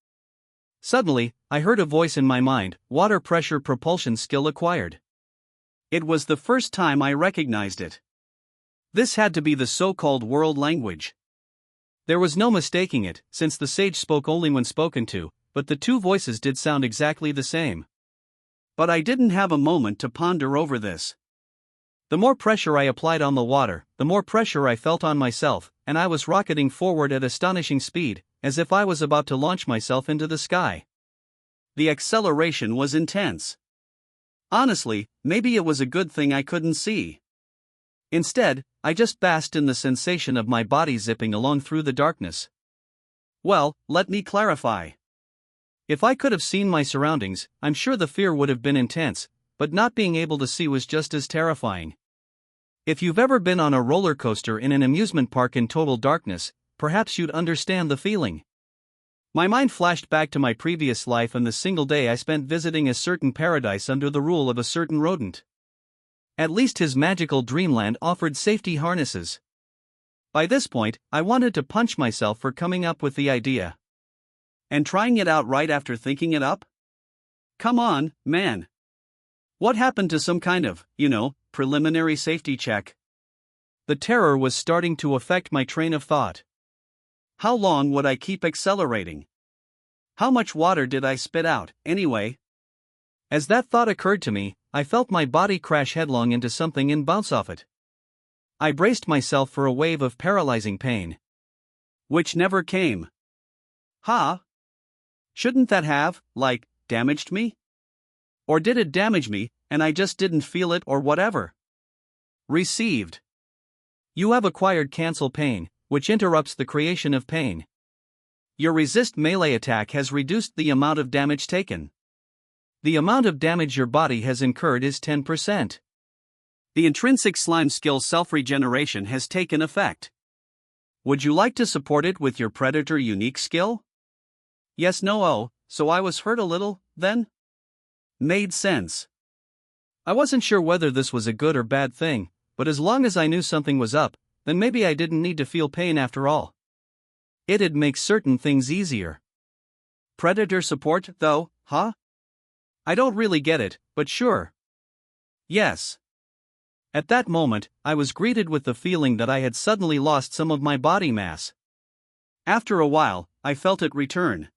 Suddenly, I heard a voice in my mind, water pressure propulsion skill acquired. It was the first time I recognized it. This had to be the so-called world language. There was no mistaking it, since the sage spoke only when spoken to, but the two voices did sound exactly the same. But I didn't have a moment to ponder over this. The more pressure I applied on the water, the more pressure I felt on myself, and I was rocketing forward at astonishing speed, as if I was about to launch myself into the sky. The acceleration was intense. Honestly, maybe it was a good thing I couldn't see. Instead, I just basked in the sensation of my body zipping along through the darkness. Well, let me clarify. If I could have seen my surroundings, I'm sure the fear would have been intense, but not being able to see was just as terrifying. If you've ever been on a roller coaster in an amusement park in total darkness, perhaps you'd understand the feeling. My mind flashed back to my previous life and the single day I spent visiting a certain paradise under the rule of a certain rodent. At least his magical dreamland offered safety harnesses. By this point, I wanted to punch myself for coming up with the idea. And trying it out right after thinking it up? Come on, man. What happened to some kind of, preliminary safety check? The terror was starting to affect my train of thought. How long would I keep accelerating? How much water did I spit out, anyway? As that thought occurred to me, I felt my body crash headlong into something and bounce off it. I braced myself for a wave of paralyzing pain. Which never came. Huh? Shouldn't that have, damaged me? Or did it damage me, and I just didn't feel it or whatever? Received. You have acquired cancel pain, which interrupts the creation of pain. Your resist melee attack has reduced the amount of damage taken. The amount of damage your body has incurred is 10%. The intrinsic slime skill self-regeneration has taken effect. Would you like to support it with your predator unique skill? Yes, no, oh, so I was hurt a little, then? Made sense. I wasn't sure whether this was a good or bad thing, but as long as I knew something was up, then maybe I didn't need to feel pain after all. It'd make certain things easier. Predator support, though, huh? I don't really get it, but sure. Yes. At that moment, I was greeted with the feeling that I had suddenly lost some of my body mass. After a while, I felt it return.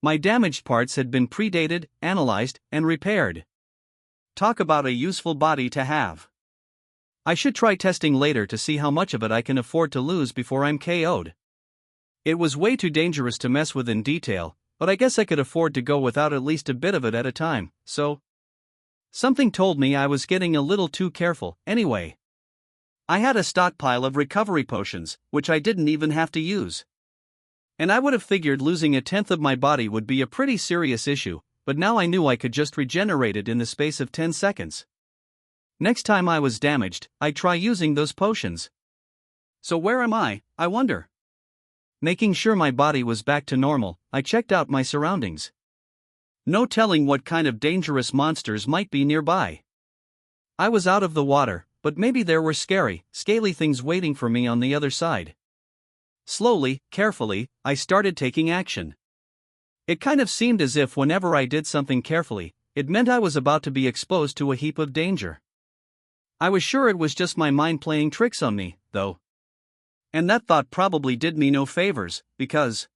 My damaged parts had been predated, analyzed, and repaired. Talk about a useful body to have. I should try testing later to see how much of it I can afford to lose before I'm KO'd. It was way too dangerous to mess with in detail, but I guess I could afford to go without at least a bit of it at a time, so. Something told me I was getting a little too careful, anyway. I had a stockpile of recovery potions, which I didn't even have to use. And I would have figured losing a tenth of my body would be a pretty serious issue, but now I knew I could just regenerate it in the space of 10 seconds. Next time I was damaged, I'd try using those potions. So where am I wonder? Making sure my body was back to normal, I checked out my surroundings. No telling what kind of dangerous monsters might be nearby. I was out of the water, but maybe there were scary, scaly things waiting for me on the other side. Slowly, carefully, I started taking action. It kind of seemed as if whenever I did something carefully, it meant I was about to be exposed to a heap of danger. I was sure it was just my mind playing tricks on me, though. And that thought probably did me no favors, because...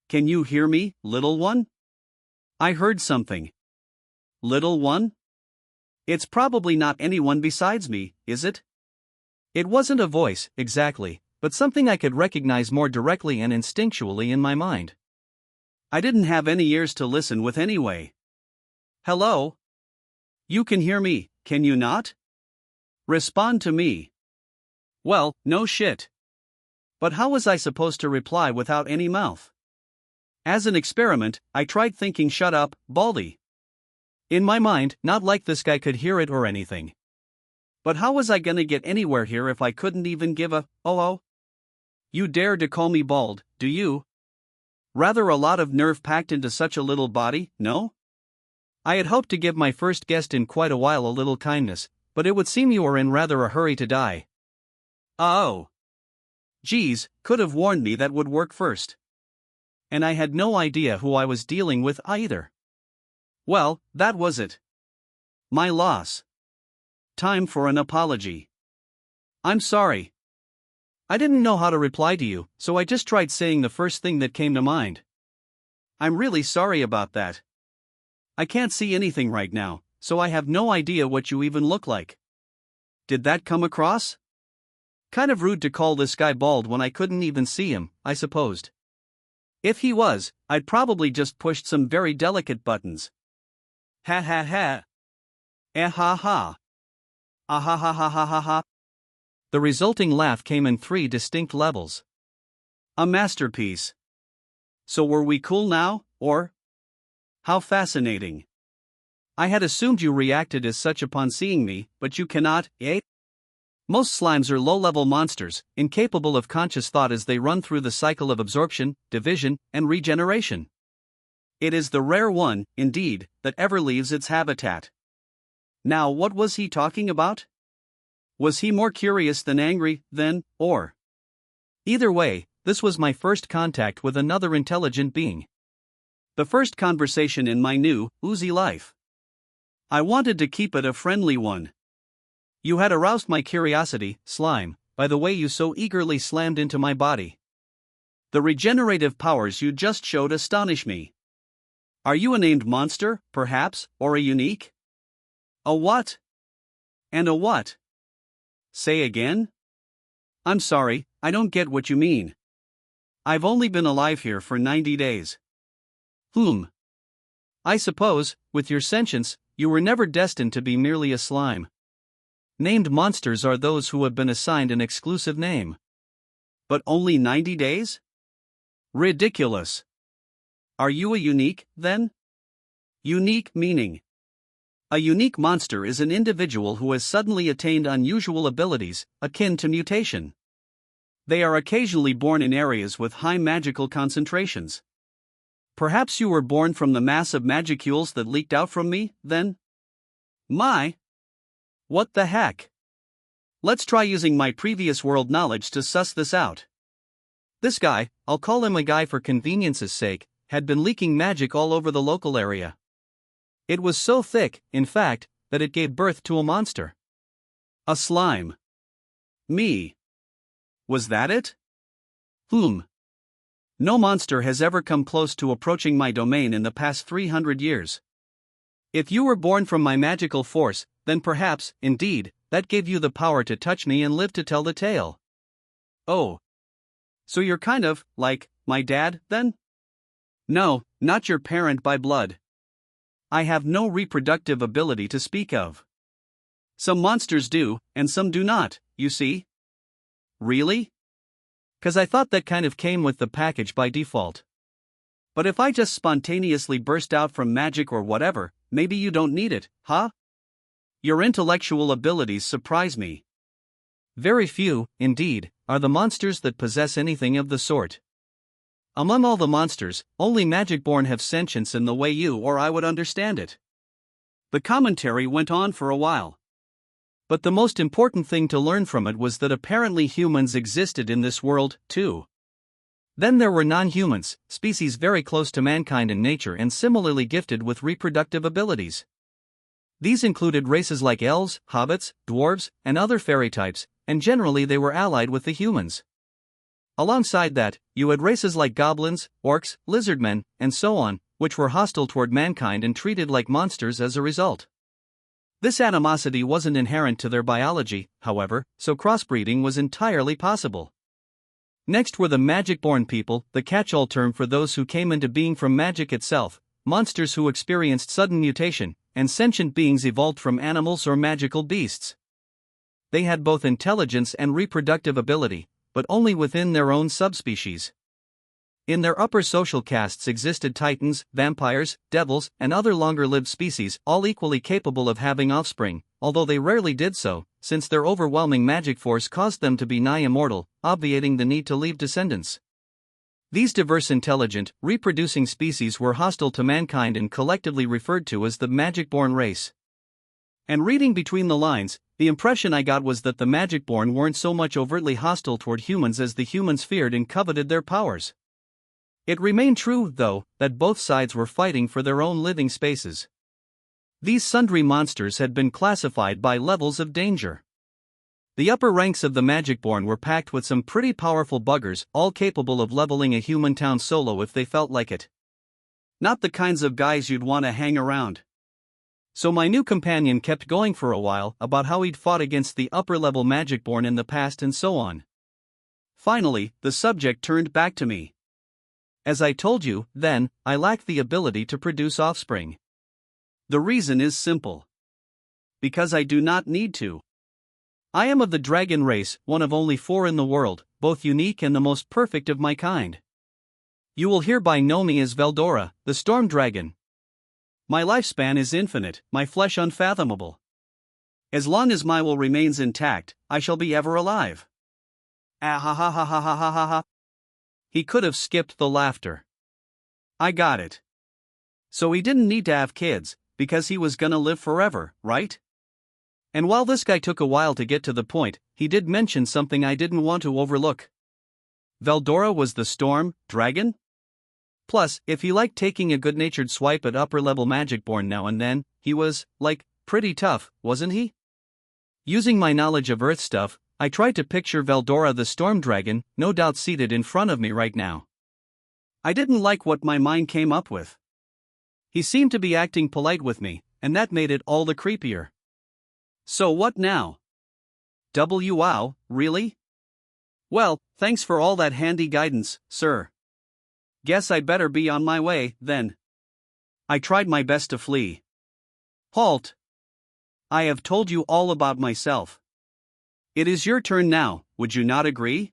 Can you hear me, little one? I heard something. Little one? It's probably not anyone besides me, is it? It wasn't a voice, exactly, but something I could recognize more directly and instinctually in my mind. I didn't have any ears to listen with anyway. Hello? You can hear me, can you not? Respond to me. Well, no shit. But how was I supposed to reply without any mouth? As an experiment, I tried thinking shut up, Baldy. In my mind, not like this guy could hear it or anything. But how was I gonna get anywhere here if I couldn't even give a oh? You dare to call me bald, do you? Rather a lot of nerve packed into such a little body, no? I had hoped to give my first guest in quite a while a little kindness, but it would seem you are in rather a hurry to die. Oh. Geez, could have warned me that would work first. And I had no idea who I was dealing with either. Well, that was it. My loss. Time for an apology. I'm sorry. I didn't know how to reply to you, so I just tried saying the first thing that came to mind. I'm really sorry about that. I can't see anything right now, so I have no idea what you even look like. Did that come across? Kind of rude to call this guy bald when I couldn't even see him, I supposed. If he was, I'd probably just pushed some very delicate buttons. Ha ha ha. Eh ha ha. Ah ha ha ha ha ha ha. The resulting laugh came in 3 distinct levels. A masterpiece. So were we cool now, or? How fascinating. I had assumed you reacted as such upon seeing me, but you cannot, eh? Most slimes are low-level monsters, incapable of conscious thought as they run through the cycle of absorption, division, and regeneration. It is the rare one, indeed, that ever leaves its habitat. Now what was he talking about? Was he more curious than angry, then, or? Either way, this was my first contact with another intelligent being. The first conversation in my new, oozy life. I wanted to keep it a friendly one. You had aroused my curiosity, slime, by the way you so eagerly slammed into my body. The regenerative powers you just showed astonish me. Are you a named monster, perhaps, or a unique? A what? And a what? Say again? I'm sorry, I don't get what you mean. I've only been alive here for 90 days. I suppose, with your sentience, you were never destined to be merely a slime. Named monsters are those who have been assigned an exclusive name. But only 90 days? Ridiculous. Are you a unique, then? Unique meaning. A unique monster is an individual who has suddenly attained unusual abilities, akin to mutation. They are occasionally born in areas with high magical concentrations. Perhaps you were born from the mass of magicules that leaked out from me, then? What the heck? Let's try using my previous world knowledge to suss this out. This guy, I'll call him a guy for convenience's sake, had been leaking magic all over the local area. It was so thick, in fact, that it gave birth to a monster. A slime. Me. Was that it? No monster has ever come close to approaching my domain in the past 300 years. If you were born from my magical force, then perhaps, indeed, that gave you the power to touch me and live to tell the tale. Oh. So you're kind of, like, my dad, then? No, not your parent by blood. I have no reproductive ability to speak of. Some monsters do, and some do not, you see? Really? 'Cause I thought that kind of came with the package by default. But if I just spontaneously burst out from magic or whatever, maybe you don't need it, huh? Your intellectual abilities surprise me. Very few, indeed, are the monsters that possess anything of the sort. Among all the monsters, only magic-born have sentience in the way you or I would understand it. The commentary went on for a while. But the most important thing to learn from it was that apparently humans existed in this world, too. Then there were non-humans, species very close to mankind in nature and similarly gifted with reproductive abilities. These included races like elves, hobbits, dwarves, and other fairy types, and generally they were allied with the humans. Alongside that, you had races like goblins, orcs, lizardmen, and so on, which were hostile toward mankind and treated like monsters as a result. This animosity wasn't inherent to their biology, however, so crossbreeding was entirely possible. Next were the magic-born people, the catch-all term for those who came into being from magic itself, monsters who experienced sudden mutation, and sentient beings evolved from animals or magical beasts. They had both intelligence and reproductive ability, but only within their own subspecies. In their upper social castes existed titans, vampires, devils, and other longer-lived species, all equally capable of having offspring, although they rarely did so, since their overwhelming magic force caused them to be nigh immortal, obviating the need to leave descendants. These diverse intelligent, reproducing species were hostile to mankind and collectively referred to as the magic-born race. And reading between the lines, the impression I got was that the magic-born weren't so much overtly hostile toward humans as the humans feared and coveted their powers. It remained true, though, that both sides were fighting for their own living spaces. These sundry monsters had been classified by levels of danger. The upper ranks of the Magic-born were packed with some pretty powerful buggers, all capable of leveling a human town solo if they felt like it. Not the kinds of guys you'd want to hang around. So my new companion kept going for a while about how he'd fought against the upper-level Magic-born in the past and so on. Finally, the subject turned back to me. As I told you, then, I lack the ability to produce offspring. The reason is simple. Because I do not need to. I am of the dragon race, one of only 4 in the world, both unique and the most perfect of my kind. You will hereby know me as Veldora, the storm dragon. My lifespan is infinite, my flesh unfathomable. As long as my will remains intact, I shall be ever alive. Ah ha ha ha ha ha ha ha ha. He could have skipped the laughter. I got it. So he didn't need to have kids, because he was gonna live forever, right? And while this guy took a while to get to the point, he did mention something I didn't want to overlook. Veldora was the storm dragon? Plus, if he liked taking a good-natured swipe at upper-level Magic-born now and then, he was, like, pretty tough, wasn't he? Using my knowledge of Earth stuff, I tried to picture Veldora the storm dragon, no doubt seated in front of me right now. I didn't like what my mind came up with. He seemed to be acting polite with me, and that made it all the creepier. So what now? Wow, really? Well, thanks for all that handy guidance, sir. Guess I'd better be on my way, then. I tried my best to flee. Halt! I have told you all about myself. It is your turn now, would you not agree?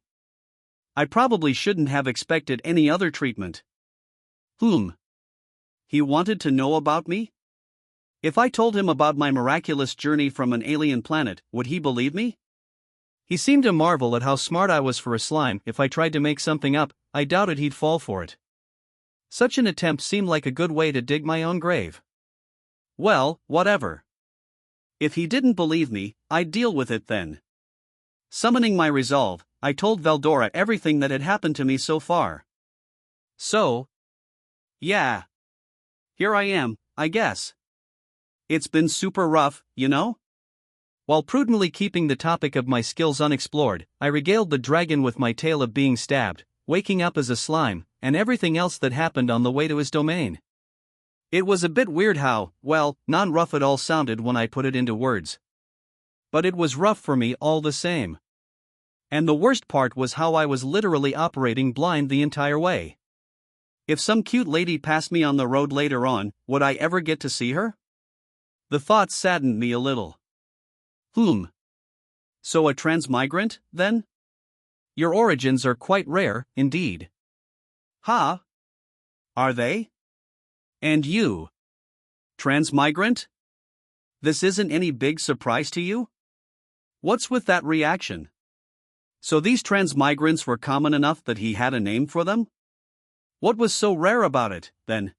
I probably shouldn't have expected any other treatment. He wanted to know about me? If I told him about my miraculous journey from an alien planet, would he believe me? He seemed to marvel at how smart I was for a slime. If I tried to make something up, I doubted he'd fall for it. Such an attempt seemed like a good way to dig my own grave. Well, whatever. If he didn't believe me, I'd deal with it then. Summoning my resolve, I told Veldora everything that had happened to me so far. So, yeah. Here I am, I guess. It's been super rough, you know? While prudently keeping the topic of my skills unexplored, I regaled the dragon with my tale of being stabbed, waking up as a slime, and everything else that happened on the way to his domain. It was a bit weird how, well, non-rough it all sounded when I put it into words. But it was rough for me all the same. And the worst part was how I was literally operating blind the entire way. If some cute lady passed me on the road later on, would I ever get to see her? The thought saddened me a little. So a transmigrant, then? Your origins are quite rare, indeed. Ha? Are they? And you? Transmigrant? This isn't any big surprise to you? What's with that reaction? So these transmigrants were common enough that he had a name for them? What was so rare about it, then?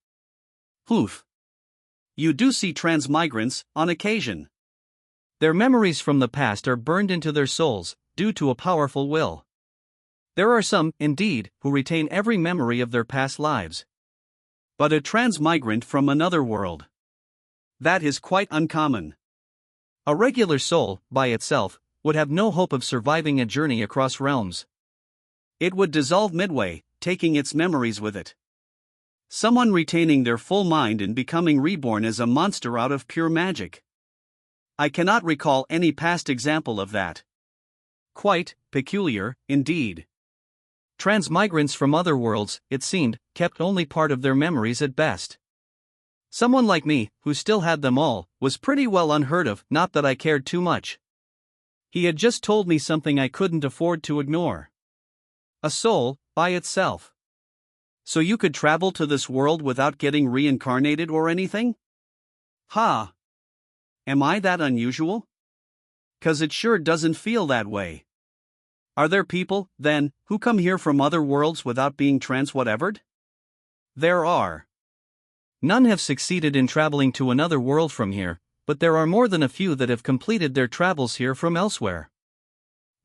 You do see transmigrants, on occasion. Their memories from the past are burned into their souls, due to a powerful will. There are some, indeed, who retain every memory of their past lives. But a transmigrant from another world. That is quite uncommon. A regular soul, by itself, would have no hope of surviving a journey across realms. It would dissolve midway, taking its memories with it. Someone retaining their full mind and becoming reborn as a monster out of pure magic. I cannot recall any past example of that. Quite peculiar, indeed. Transmigrants from other worlds, it seemed, kept only part of their memories at best. Someone like me, who still had them all, was pretty well unheard of, not that I cared too much. He had just told me something I couldn't afford to ignore. A soul, by itself. So you could travel to this world without getting reincarnated or anything? Ha! Am I that unusual? 'Cause it sure doesn't feel that way. Are there people, then, who come here from other worlds without being trans-whatevered? There are. None have succeeded in traveling to another world from here, but there are more than a few that have completed their travels here from elsewhere.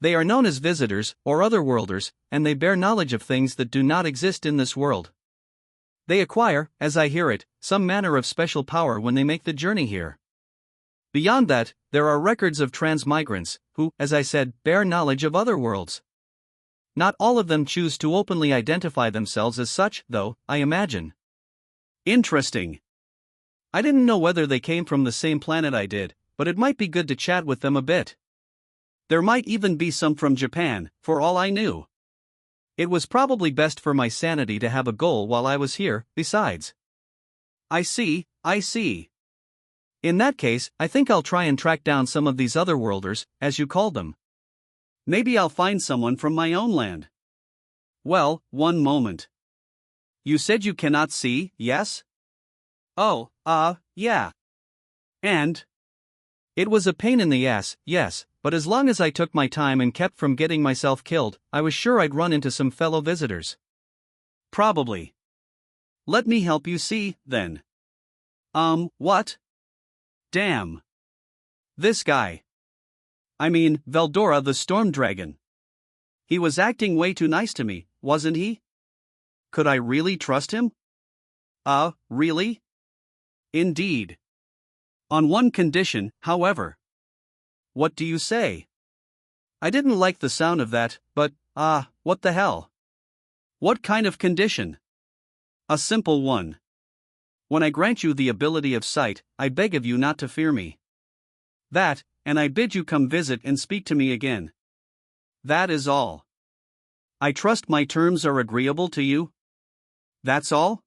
They are known as visitors, or otherworlders, and they bear knowledge of things that do not exist in this world. They acquire, as I hear it, some manner of special power when they make the journey here. Beyond that, there are records of transmigrants, who, as I said, bear knowledge of other worlds. Not all of them choose to openly identify themselves as such, though, I imagine. Interesting. I didn't know whether they came from the same planet I did, but it might be good to chat with them a bit. There might even be some from Japan, for all I knew. It was probably best for my sanity to have a goal while I was here, besides. I see. In that case, I think I'll try and track down some of these otherworlders, as you called them. Maybe I'll find someone from my own land. Well, one moment. You said you cannot see, yes? Oh, yeah. And? It was a pain in the ass, yes, but as long as I took my time and kept from getting myself killed, I was sure I'd run into some fellow visitors. Probably. Let me help you see, then. What? Damn. This guy. I mean, Veldora the Storm Dragon. He was acting way too nice to me, wasn't he? Could I really trust him? Really? Indeed. On one condition, however. What do you say? I didn't like the sound of that, but, what the hell? What kind of condition? A simple one. When I grant you the ability of sight, I beg of you not to fear me. That, and I bid you come visit and speak to me again. That is all. I trust my terms are agreeable to you? That's all?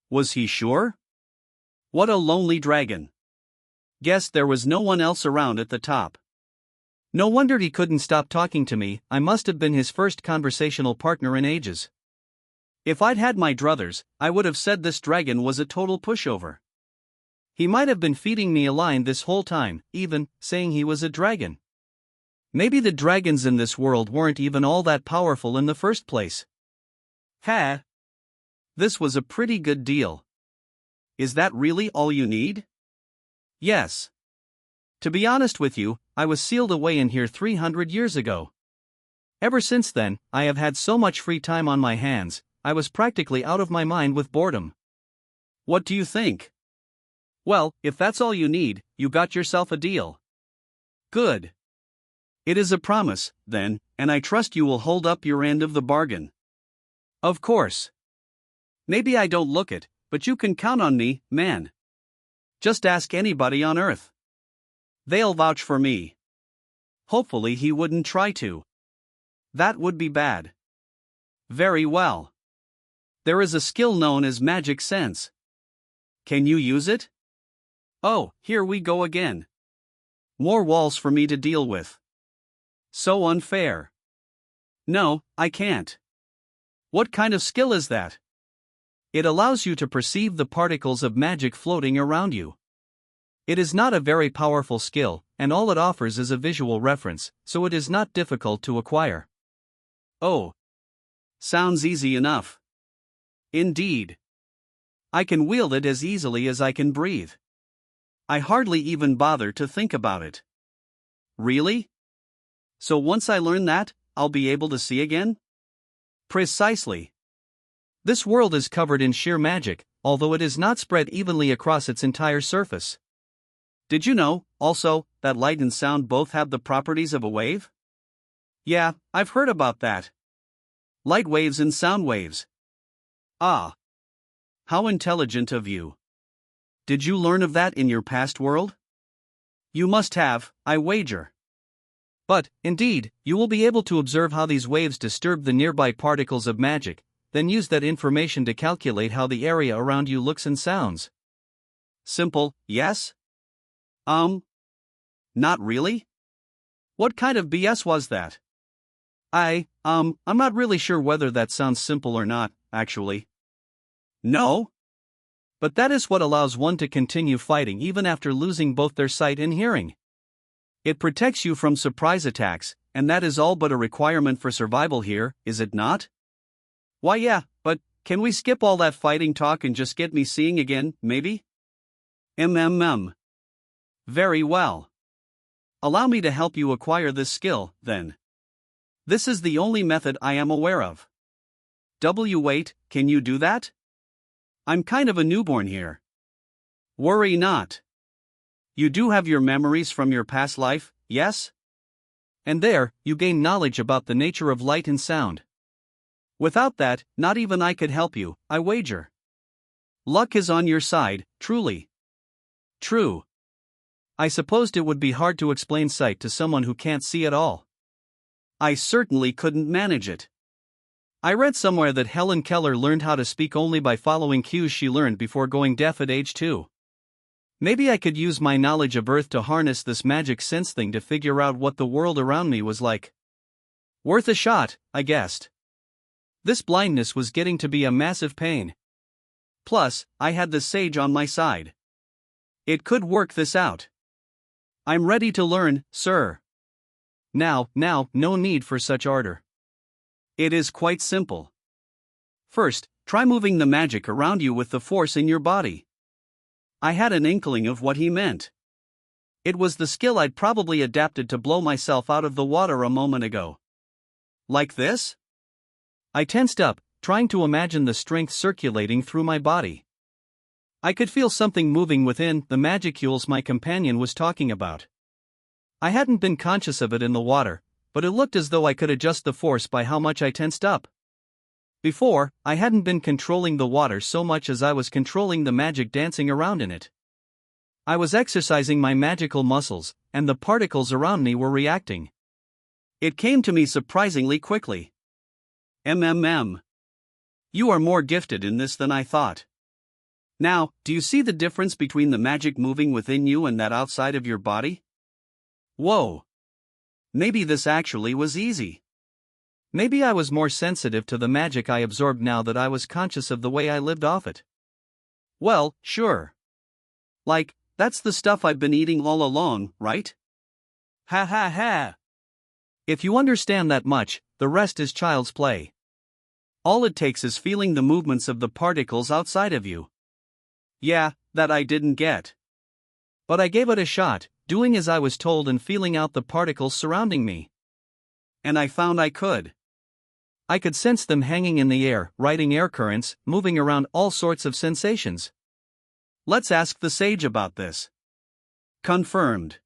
Was he sure? What a lonely dragon. Guess there was no one else around at the top. No wonder he couldn't stop talking to me. I must have been his first conversational partner in ages. If I'd had my druthers, I would have said this dragon was a total pushover. He might have been feeding me a line this whole time, even saying he was a dragon. Maybe the dragons in this world weren't even all that powerful in the first place. This was a pretty good deal. Is that really all you need? Yes. To be honest with you, I was sealed away in here 300 years ago. Ever since then, I have had so much free time on my hands, I was practically out of my mind with boredom. What do you think? Well, if that's all you need, you got yourself a deal. Good. It is a promise, then, and I trust you will hold up your end of the bargain. Of course. Maybe I don't look it, but you can count on me, man. Just ask anybody on Earth. They'll vouch for me. Hopefully he wouldn't try to. That would be bad. Very well. There is a skill known as magic sense. Can you use it? Oh, here we go again. More walls for me to deal with. So unfair. No, I can't. What kind of skill is that? It allows you to perceive the particles of magic floating around you. It is not a very powerful skill, and all it offers is a visual reference, so it is not difficult to acquire. Oh. Sounds easy enough. Indeed. I can wield it as easily as I can breathe. I hardly even bother to think about it. Really? So once I learn that, I'll be able to see again? Precisely. This world is covered in sheer magic, although it is not spread evenly across its entire surface. Did you know, also, that light and sound both have the properties of a wave? Yeah, I've heard about that. Light waves and sound waves. Ah. How intelligent of you. Did you learn of that in your past world? You must have, I wager. But, indeed, you will be able to observe how these waves disturb the nearby particles of magic, then use that information to calculate how the area around you looks and sounds. Simple, yes? Not really? What kind of BS was that? I'm not really sure whether that sounds simple or not, actually. No? But that is what allows one to continue fighting even after losing both their sight and hearing. It protects you from surprise attacks, and that is all but a requirement for survival here, is it not? Why yeah, but can we skip all that fighting talk and just get me seeing again, maybe? Very well. Allow me to help you acquire this skill, then. This is the only method I am aware of. Wait, can you do that? I'm kind of a newborn here. Worry not. You do have your memories from your past life, yes? And there, you gain knowledge about the nature of light and sound. Without that, not even I could help you, I wager. Luck is on your side, truly. True. I supposed it would be hard to explain sight to someone who can't see at all. I certainly couldn't manage it. I read somewhere that Helen Keller learned how to speak only by following cues she learned before going deaf at age 2. Maybe I could use my knowledge of Earth to harness this magic sense thing to figure out what the world around me was like. Worth a shot, I guessed. This blindness was getting to be a massive pain. Plus, I had the sage on my side. It could work this out. I'm ready to learn, sir. Now, no need for such ardor. It is quite simple. First, try moving the magic around you with the force in your body. I had an inkling of what he meant. It was the skill I'd probably adapted to blow myself out of the water a moment ago. Like this? I tensed up, trying to imagine the strength circulating through my body. I could feel something moving within the magicules my companion was talking about. I hadn't been conscious of it in the water, but it looked as though I could adjust the force by how much I tensed up. Before, I hadn't been controlling the water so much as I was controlling the magic dancing around in it. I was exercising my magical muscles, and the particles around me were reacting. It came to me surprisingly quickly. You are more gifted in this than I thought. Now, do you see the difference between the magic moving within you and that outside of your body? Whoa! Maybe this actually was easy. Maybe I was more sensitive to the magic I absorbed now that I was conscious of the way I lived off it. Well, sure. Like, that's the stuff I've been eating all along, right? Ha ha ha! If you understand that much, the rest is child's play. All it takes is feeling the movements of the particles outside of you. Yeah, that I didn't get. But I gave it a shot, doing as I was told and feeling out the particles surrounding me. And I found I could. I could sense them hanging in the air, riding air currents, moving around all sorts of sensations. Let's ask the sage about this. Confirmed.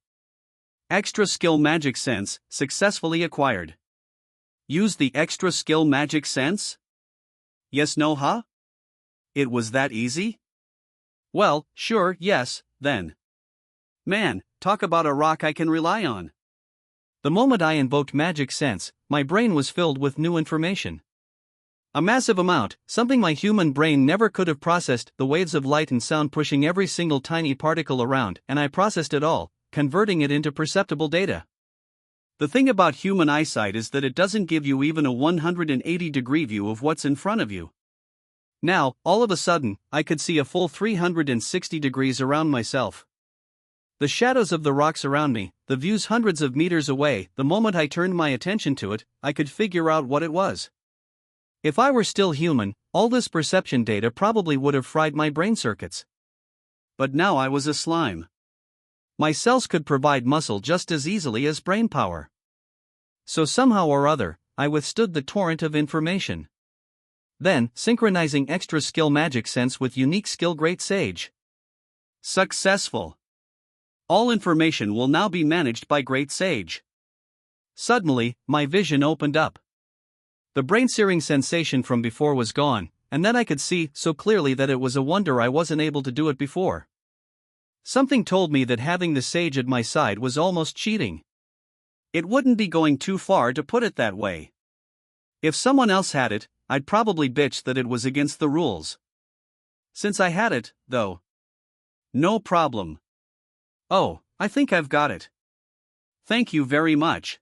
Extra skill magic sense, successfully acquired. Use the extra skill magic sense? Yes, no, huh? It was that easy? Well, sure, yes, then. Man, talk about a rock I can rely on. The moment I invoked magic sense, my brain was filled with new information. A massive amount, something my human brain never could have processed, the waves of light and sound pushing every single tiny particle around, and I processed it all, converting it into perceptible data. The thing about human eyesight is that it doesn't give you even a 180-degree view of what's in front of you. Now, all of a sudden, I could see a full 360 degrees around myself. The shadows of the rocks around me, the views hundreds of meters away, the moment I turned my attention to it, I could figure out what it was. If I were still human, all this perception data probably would have fried my brain circuits. But now I was a slime. My cells could provide muscle just as easily as brain power. So somehow or other, I withstood the torrent of information. Then, synchronizing extra skill magic sense with unique skill great sage. Successful. All information will now be managed by Great Sage. Suddenly, my vision opened up. The brain-searing sensation from before was gone, and then I could see so clearly that it was a wonder I wasn't able to do it before. Something told me that having the sage at my side was almost cheating. It wouldn't be going too far to put it that way. If someone else had it, I'd probably bitch that it was against the rules. Since I had it, though. No problem. Oh, I think I've got it. Thank you very much,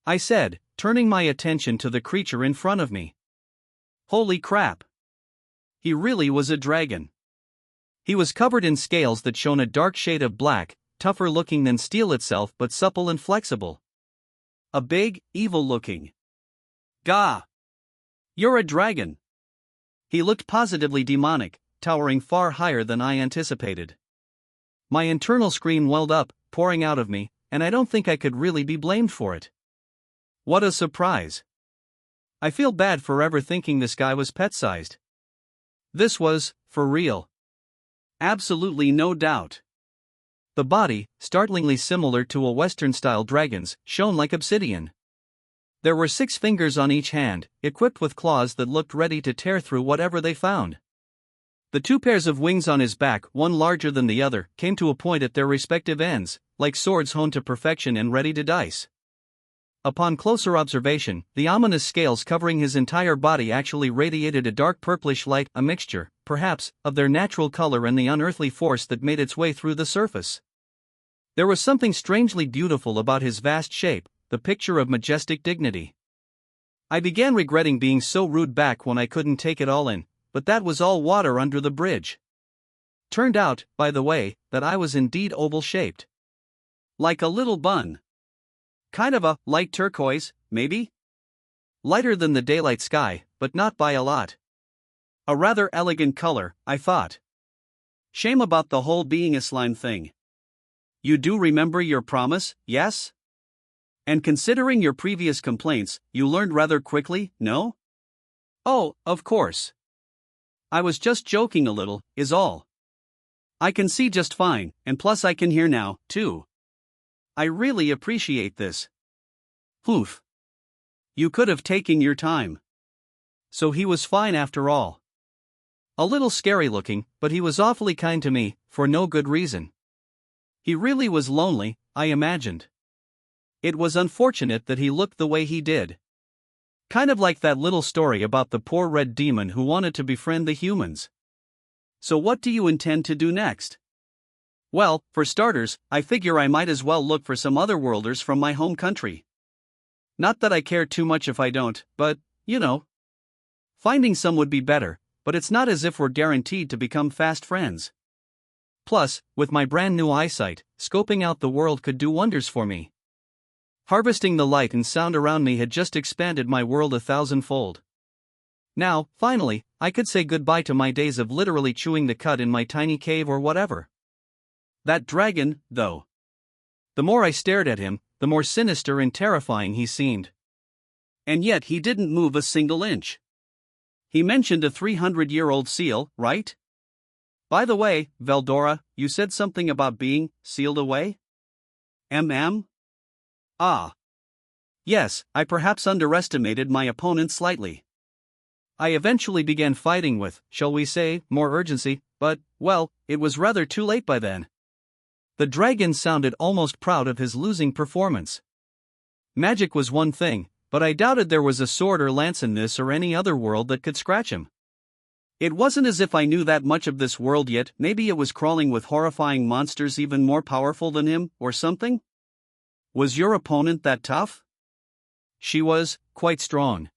I said, turning my attention to the creature in front of me. Holy crap! He really was a dragon. He was covered in scales that shone a dark shade of black, tougher looking than steel itself but supple and flexible. A big, evil-looking. Gah! You're a dragon! He looked positively demonic, towering far higher than I anticipated. My internal scream welled up, pouring out of me, and I don't think I could really be blamed for it. What a surprise! I feel bad for ever thinking this guy was pet-sized. This was, for real. Absolutely no doubt. The body, startlingly similar to a Western-style dragon's, shone like obsidian. There were 6 fingers on each hand, equipped with claws that looked ready to tear through whatever they found. The 2 pairs of wings on his back, one larger than the other, came to a point at their respective ends, like swords honed to perfection and ready to dice. Upon closer observation, the ominous scales covering his entire body actually radiated a dark purplish light, a mixture, perhaps, of their natural color and the unearthly force that made its way through the surface. There was something strangely beautiful about his vast shape, the picture of majestic dignity. I began regretting being so rude back when I couldn't take it all in, but that was all water under the bridge. Turned out, by the way, that I was indeed oval-shaped. Like a little bun. Kind of a light turquoise, maybe? Lighter than the daylight sky, but not by a lot. A rather elegant color, I thought. Shame about the whole being a slime thing. You do remember your promise, yes? And considering your previous complaints, you learned rather quickly, no? Oh, of course. I was just joking a little, is all. I can see just fine, and plus I can hear now, too. I really appreciate this. Oof. You could have taken your time. So he was fine after all. A little scary looking, but he was awfully kind to me, for no good reason. He really was lonely, I imagined. It was unfortunate that he looked the way he did. Kind of like that little story about the poor red demon who wanted to befriend the humans. So what do you intend to do next? Well, for starters, I figure I might as well look for some otherworlders from my home country. Not that I care too much if I don't, but, you know. Finding some would be better, but it's not as if we're guaranteed to become fast friends. Plus, with my brand new eyesight, scoping out the world could do wonders for me. Harvesting the light and sound around me had just expanded my world 1,000-fold. Now, finally, I could say goodbye to my days of literally chewing the cud in my tiny cave or whatever. That dragon, though. The more I stared at him, the more sinister and terrifying he seemed. And yet he didn't move a single inch. He mentioned a 300-year-old seal, right? By the way, Veldora, you said something about being sealed away? Ah. Yes, I perhaps underestimated my opponent slightly. I eventually began fighting with, shall we say, more urgency, but, well, it was rather too late by then. The dragon sounded almost proud of his losing performance. Magic was one thing, but I doubted there was a sword or lance in this or any other world that could scratch him. It wasn't as if I knew that much of this world yet. Maybe it was crawling with horrifying monsters even more powerful than him, or something? Was your opponent that tough? She was, quite strong.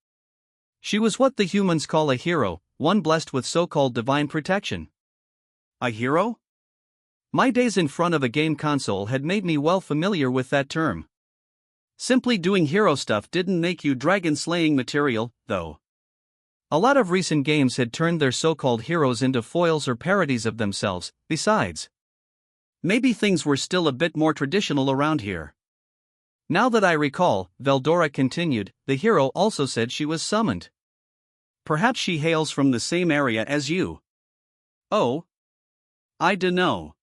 She was what the humans call a hero, one blessed with so-called divine protection. A hero? My days in front of a game console had made me well familiar with that term. Simply doing hero stuff didn't make you dragon-slaying material, though. A lot of recent games had turned their so-called heroes into foils or parodies of themselves, besides. Maybe things were still a bit more traditional around here. Now that I recall, Veldora continued, the hero also said she was summoned. Perhaps she hails from the same area as you. Oh? I dunno.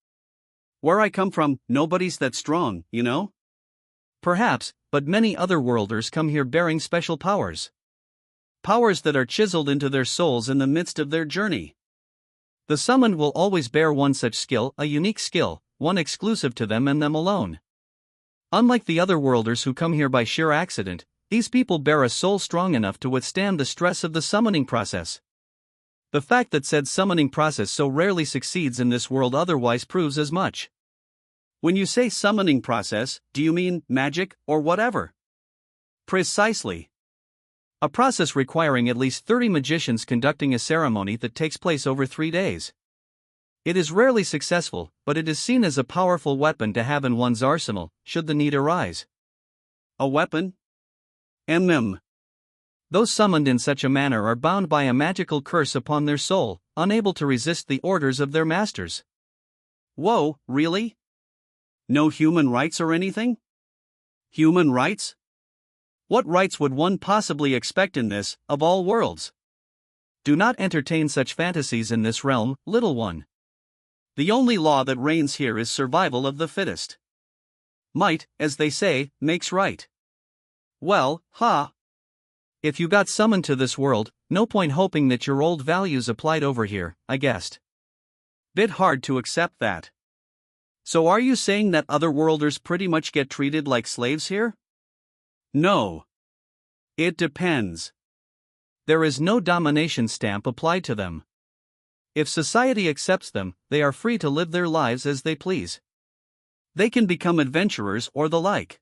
Where I come from, nobody's that strong, you know? Perhaps, but many otherworlders come here bearing special powers. Powers that are chiseled into their souls in the midst of their journey. The summoned will always bear one such skill, a unique skill, one exclusive to them and them alone. Unlike the otherworlders who come here by sheer accident, these people bear a soul strong enough to withstand the stress of the summoning process. The fact that said summoning process so rarely succeeds in this world otherwise proves as much. When you say summoning process, do you mean magic or whatever? Precisely. A process requiring at least 30 magicians conducting a ceremony that takes place over 3 days. It is rarely successful, but it is seen as a powerful weapon to have in one's arsenal, should the need arise. A weapon? Those summoned in such a manner are bound by a magical curse upon their soul, unable to resist the orders of their masters. Whoa, really? No human rights or anything? Human rights? What rights would one possibly expect in this, of all worlds? Do not entertain such fantasies in this realm, little one. The only law that reigns here is survival of the fittest. Might, as they say, makes right. Well, if you got summoned to this world, no point hoping that your old values applied over here, I guessed. Bit hard to accept that. So are you saying that otherworlders pretty much get treated like slaves here? No. It depends. There is no domination stamp applied to them. If society accepts them, they are free to live their lives as they please. They can become adventurers or the like.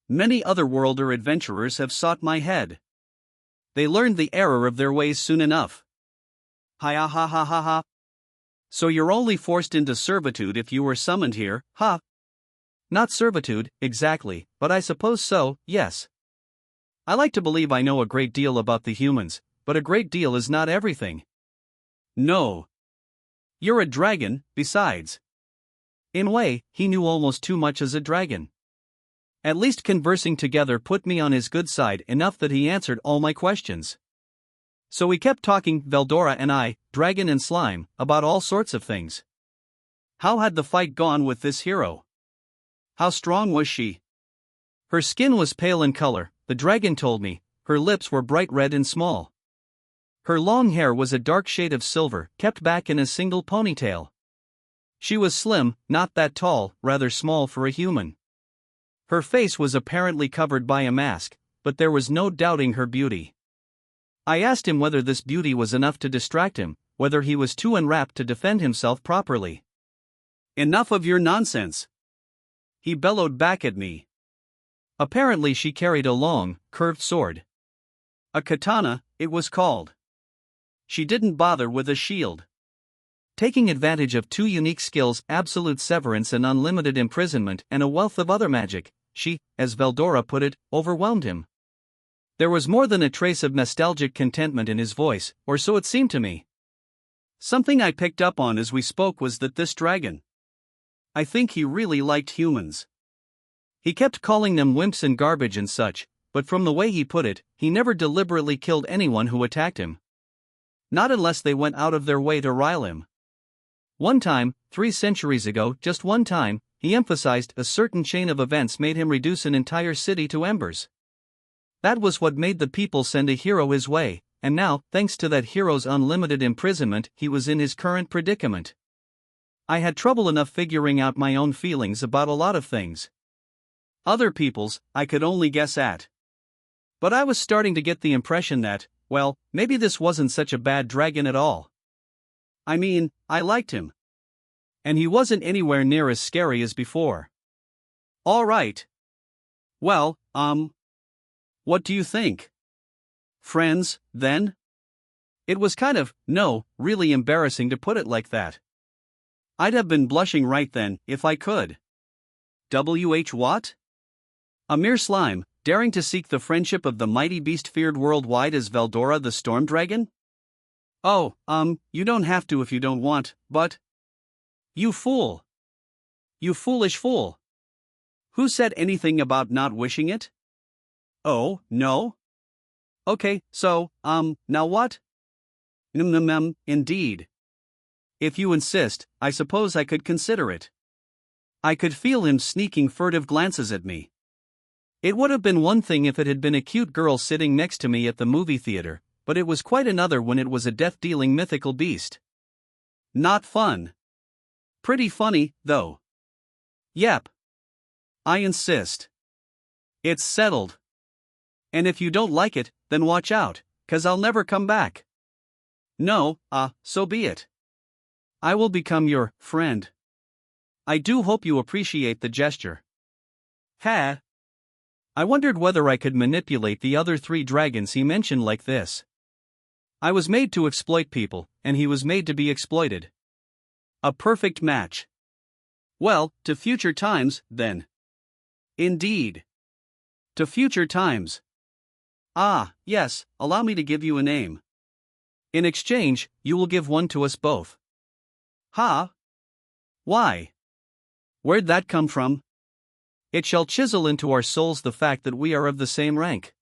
Many otherworlder adventurers have sought my head. They learned the error of their ways soon enough. Ha. So you're only forced into servitude if you were summoned here, ha? Not servitude, exactly, but I suppose so, yes. I like to believe I know a great deal about the humans, but a great deal is not everything. No. You're a dragon, besides. In a way, he knew almost too much as a dragon. At least conversing together put me on his good side enough that he answered all my questions. So we kept talking, Veldora and I, dragon and slime, about all sorts of things. How had the fight gone with this hero? How strong was she? Her skin was pale in color, the dragon told me, her lips were bright red and small. Her long hair was a dark shade of silver, kept back in a single ponytail. She was slim, not that tall, rather small for a human. Her face was apparently covered by a mask, but there was no doubting her beauty. I asked him whether this beauty was enough to distract him, whether he was too enwrapped to defend himself properly. Enough of your nonsense! He bellowed back at me. Apparently she carried a long, curved sword. A katana, it was called. She didn't bother with a shield. Taking advantage of 2 unique skills, absolute severance and unlimited imprisonment, and a wealth of other magic, she, as Veldora put it, overwhelmed him. There was more than a trace of nostalgic contentment in his voice, or so it seemed to me. Something I picked up on as we spoke was that this dragon, I think he really liked humans. He kept calling them wimps and garbage and such, but from the way he put it, he never deliberately killed anyone who attacked him. Not unless they went out of their way to rile him. One time, 3 centuries ago, just one time, he emphasized a certain chain of events made him reduce an entire city to embers. That was what made the people send a hero his way, and now, thanks to that hero's unlimited imprisonment, he was in his current predicament. I had trouble enough figuring out my own feelings about a lot of things. Other people's, I could only guess at. But I was starting to get the impression that, well, maybe this wasn't such a bad dragon at all. I mean, I liked him. And he wasn't anywhere near as scary as before. All right. Well, what do you think? Friends, then? It was kind of, no, really embarrassing to put it like that. I'd have been blushing right then, if I could. What? A mere slime, daring to seek the friendship of the mighty beast feared worldwide as Veldora the Storm Dragon? Oh, you don't have to if you don't want, but... You fool! You foolish fool! Who said anything about not wishing it? Oh, no? Okay, so, now what? Indeed. If you insist, I suppose I could consider it. I could feel him sneaking furtive glances at me. It would have been one thing if it had been a cute girl sitting next to me at the movie theater, but it was quite another when it was a death-dealing mythical beast. Not fun. Pretty funny, though. Yep. I insist. It's settled. And if you don't like it, then watch out, 'cause I'll never come back. No, so be it. I will become your friend. I do hope you appreciate the gesture. Ha! I wondered whether I could manipulate the other 3 dragons he mentioned like this. I was made to exploit people, and he was made to be exploited. A perfect match. Well, to future times, then. Indeed. To future times. Ah, yes, allow me to give you a name. In exchange, you will give one to us both. Ha? Why? Where'd that come from? It shall chisel into our souls the fact that we are of the same rank.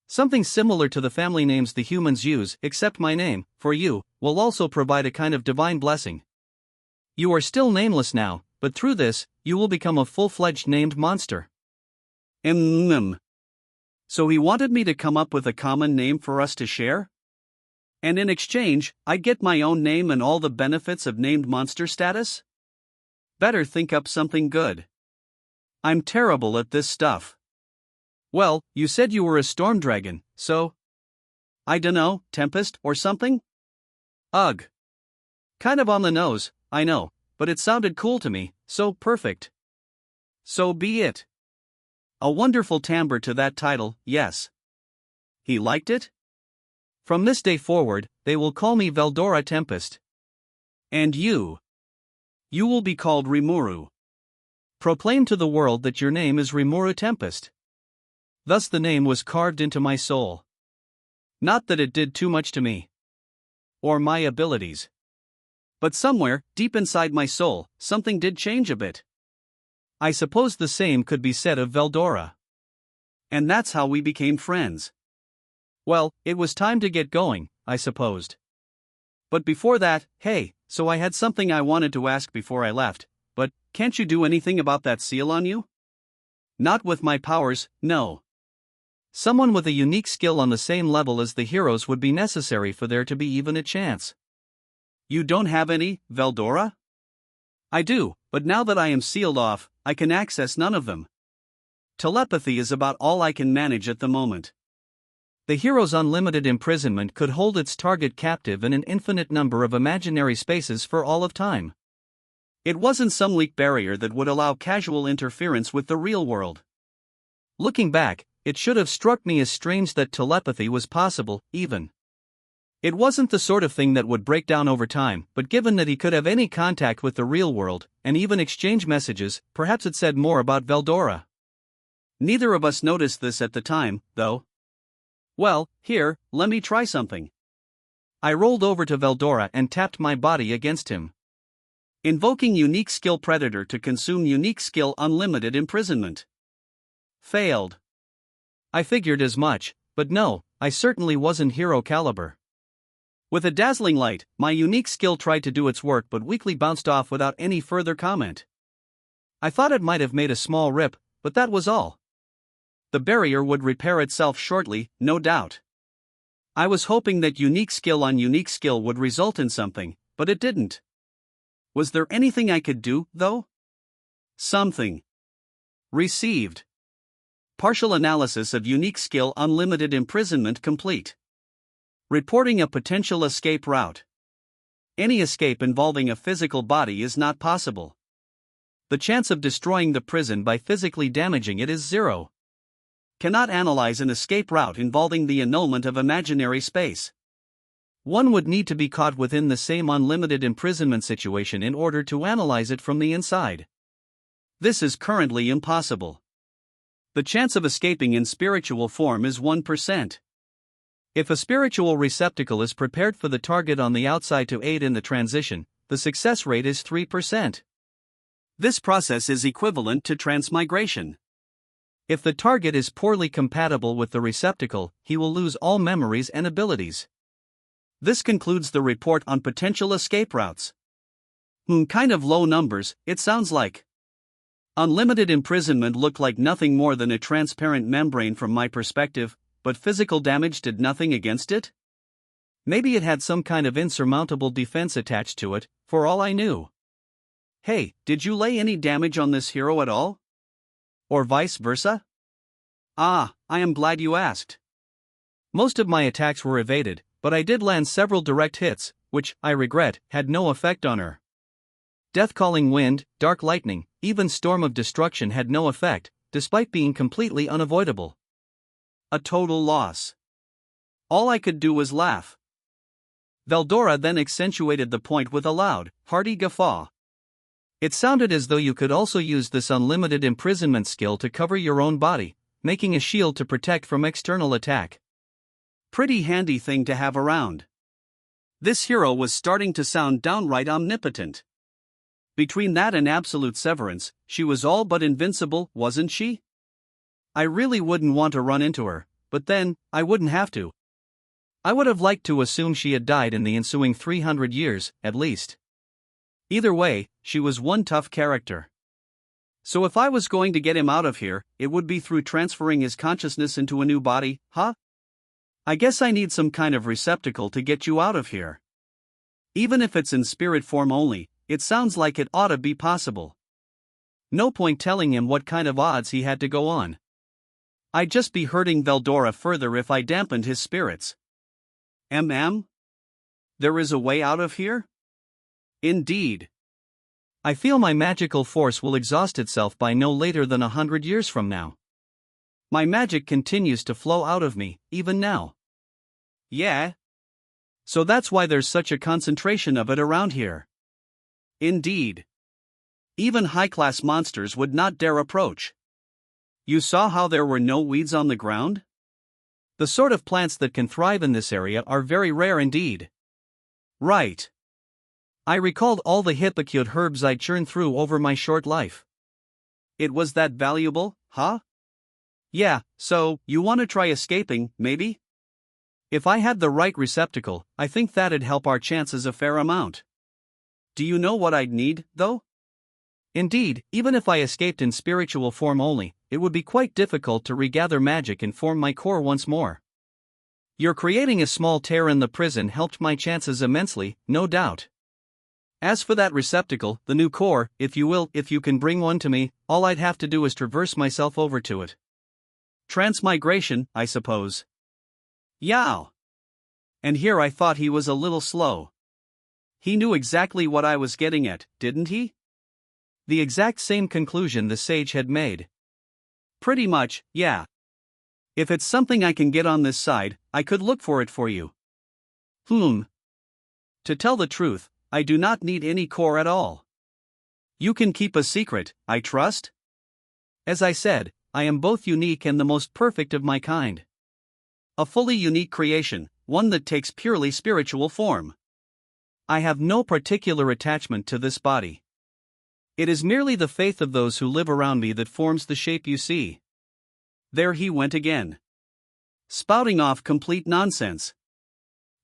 Something similar to the family names the humans use, except my name, for you, will also provide a kind of divine blessing. You are still nameless now, but through this, you will become a full-fledged named monster. So he wanted me to come up with a common name for us to share? And in exchange, I'd get my own name and all the benefits of named monster status? Better think up something good. I'm terrible at this stuff. Well, you said you were a storm dragon, so? I dunno, Tempest or something? Ugh. Kind of on the nose, I know, but it sounded cool to me, so perfect. So be it. A wonderful timbre to that title, yes. He liked it? From this day forward, they will call me Rimuru Tempest. And you? You will be called Rimuru. Proclaim to the world that your name is Rimuru Tempest. Thus the name was carved into my soul. Not that it did too much to me. Or my abilities. But somewhere, deep inside my soul, something did change a bit. I suppose the same could be said of Veldora. And that's how we became friends. Well, it was time to get going, I supposed. But before that, hey, so I had something I wanted to ask before I left, but can't you do anything about that seal on you? Not with my powers, no. Someone with a unique skill on the same level as the heroes would be necessary for there to be even a chance. You don't have any, Veldora? I do, but now that I am sealed off, I can access none of them. Telepathy is about all I can manage at the moment. The hero's unlimited imprisonment could hold its target captive in an infinite number of imaginary spaces for all of time. It wasn't some weak barrier that would allow casual interference with the real world. Looking back, it should have struck me as strange that telepathy was possible, even. It wasn't the sort of thing that would break down over time, but given that he could have any contact with the real world, and even exchange messages, perhaps it said more about Veldora. Neither of us noticed this at the time, though. Well, here, let me try something. I rolled over to Veldora and tapped my body against him. Invoking unique skill predator to consume unique skill unlimited imprisonment. Failed. I figured as much, but no, I certainly wasn't hero caliber. With a dazzling light, my unique skill tried to do its work but weakly bounced off without any further comment. I thought it might have made a small rip, but that was all. The barrier would repair itself shortly, no doubt. I was hoping that unique skill on unique skill would result in something, but it didn't. Was there anything I could do, though? Something. Received. Partial analysis of unique skill unlimited imprisonment complete. Reporting a potential escape route. Any escape involving a physical body is not possible. The chance of destroying the prison by physically damaging it is 0. Cannot analyze an escape route involving the annulment of imaginary space. One would need to be caught within the same unlimited imprisonment situation in order to analyze it from the inside. This is currently impossible. The chance of escaping in spiritual form is 1%. If a spiritual receptacle is prepared for the target on the outside to aid in the transition, the success rate is 3%. This process is equivalent to transmigration. If the target is poorly compatible with the receptacle, he will lose all memories and abilities. This concludes the report on potential escape routes. Kind of low numbers, it sounds like. Unlimited imprisonment looked like nothing more than a transparent membrane from my perspective, but physical damage did nothing against it? Maybe it had some kind of insurmountable defense attached to it, for all I knew. Hey, did you lay any damage on this hero at all? Or vice versa? Ah, I am glad you asked. Most of my attacks were evaded, but I did land several direct hits, which, I regret, had no effect on her. Death-calling wind, dark lightning, even storm of destruction had no effect, despite being completely unavoidable. A total loss. All I could do was laugh. Veldora then accentuated the point with a loud, hearty guffaw. It sounded as though you could also use this unlimited imprisonment skill to cover your own body, making a shield to protect from external attack. Pretty handy thing to have around. This hero was starting to sound downright omnipotent. Between that and absolute severance, she was all but invincible, wasn't she? I really wouldn't want to run into her, but then, I wouldn't have to. I would have liked to assume she had died in the ensuing 300 years, at least. Either way, she was one tough character. So if I was going to get him out of here, it would be through transferring his consciousness into a new body, huh? I guess I need some kind of receptacle to get you out of here. Even if it's in spirit form only, it sounds like it ought to be possible. No point telling him what kind of odds he had to go on. I'd just be hurting Veldora further if I dampened his spirits. There is a way out of here? Indeed. I feel my magical force will exhaust itself by no later than 100 years from now. My magic continues to flow out of me, even now. Yeah. So that's why there's such a concentration of it around here. Indeed. Even high-class monsters would not dare approach. You saw how there were no weeds on the ground? The sort of plants that can thrive in this area are very rare indeed. Right. I recalled all the hypocute herbs I churned through over my short life. It was that valuable, huh? Yeah, so, you want to try escaping, maybe? If I had the right receptacle, I think that'd help our chances a fair amount. Do you know what I'd need, though? Indeed, even if I escaped in spiritual form only, it would be quite difficult to regather magic and form my core once more. Your creating a small tear in the prison helped my chances immensely, no doubt. As for that receptacle, the new core, if you can bring one to me, all I'd have to do is traverse myself over to it. Transmigration, I suppose. Yow! And here I thought he was a little slow. He knew exactly what I was getting at, didn't he? The exact same conclusion the sage had made. Pretty much, yeah. If it's something I can get on this side, I could look for it for you. To tell the truth, I do not need any core at all. You can keep a secret, I trust? As I said, I am both unique and the most perfect of my kind. A fully unique creation, one that takes purely spiritual form. I have no particular attachment to this body. It is merely the faith of those who live around me that forms the shape you see. There he went again. Spouting off complete nonsense.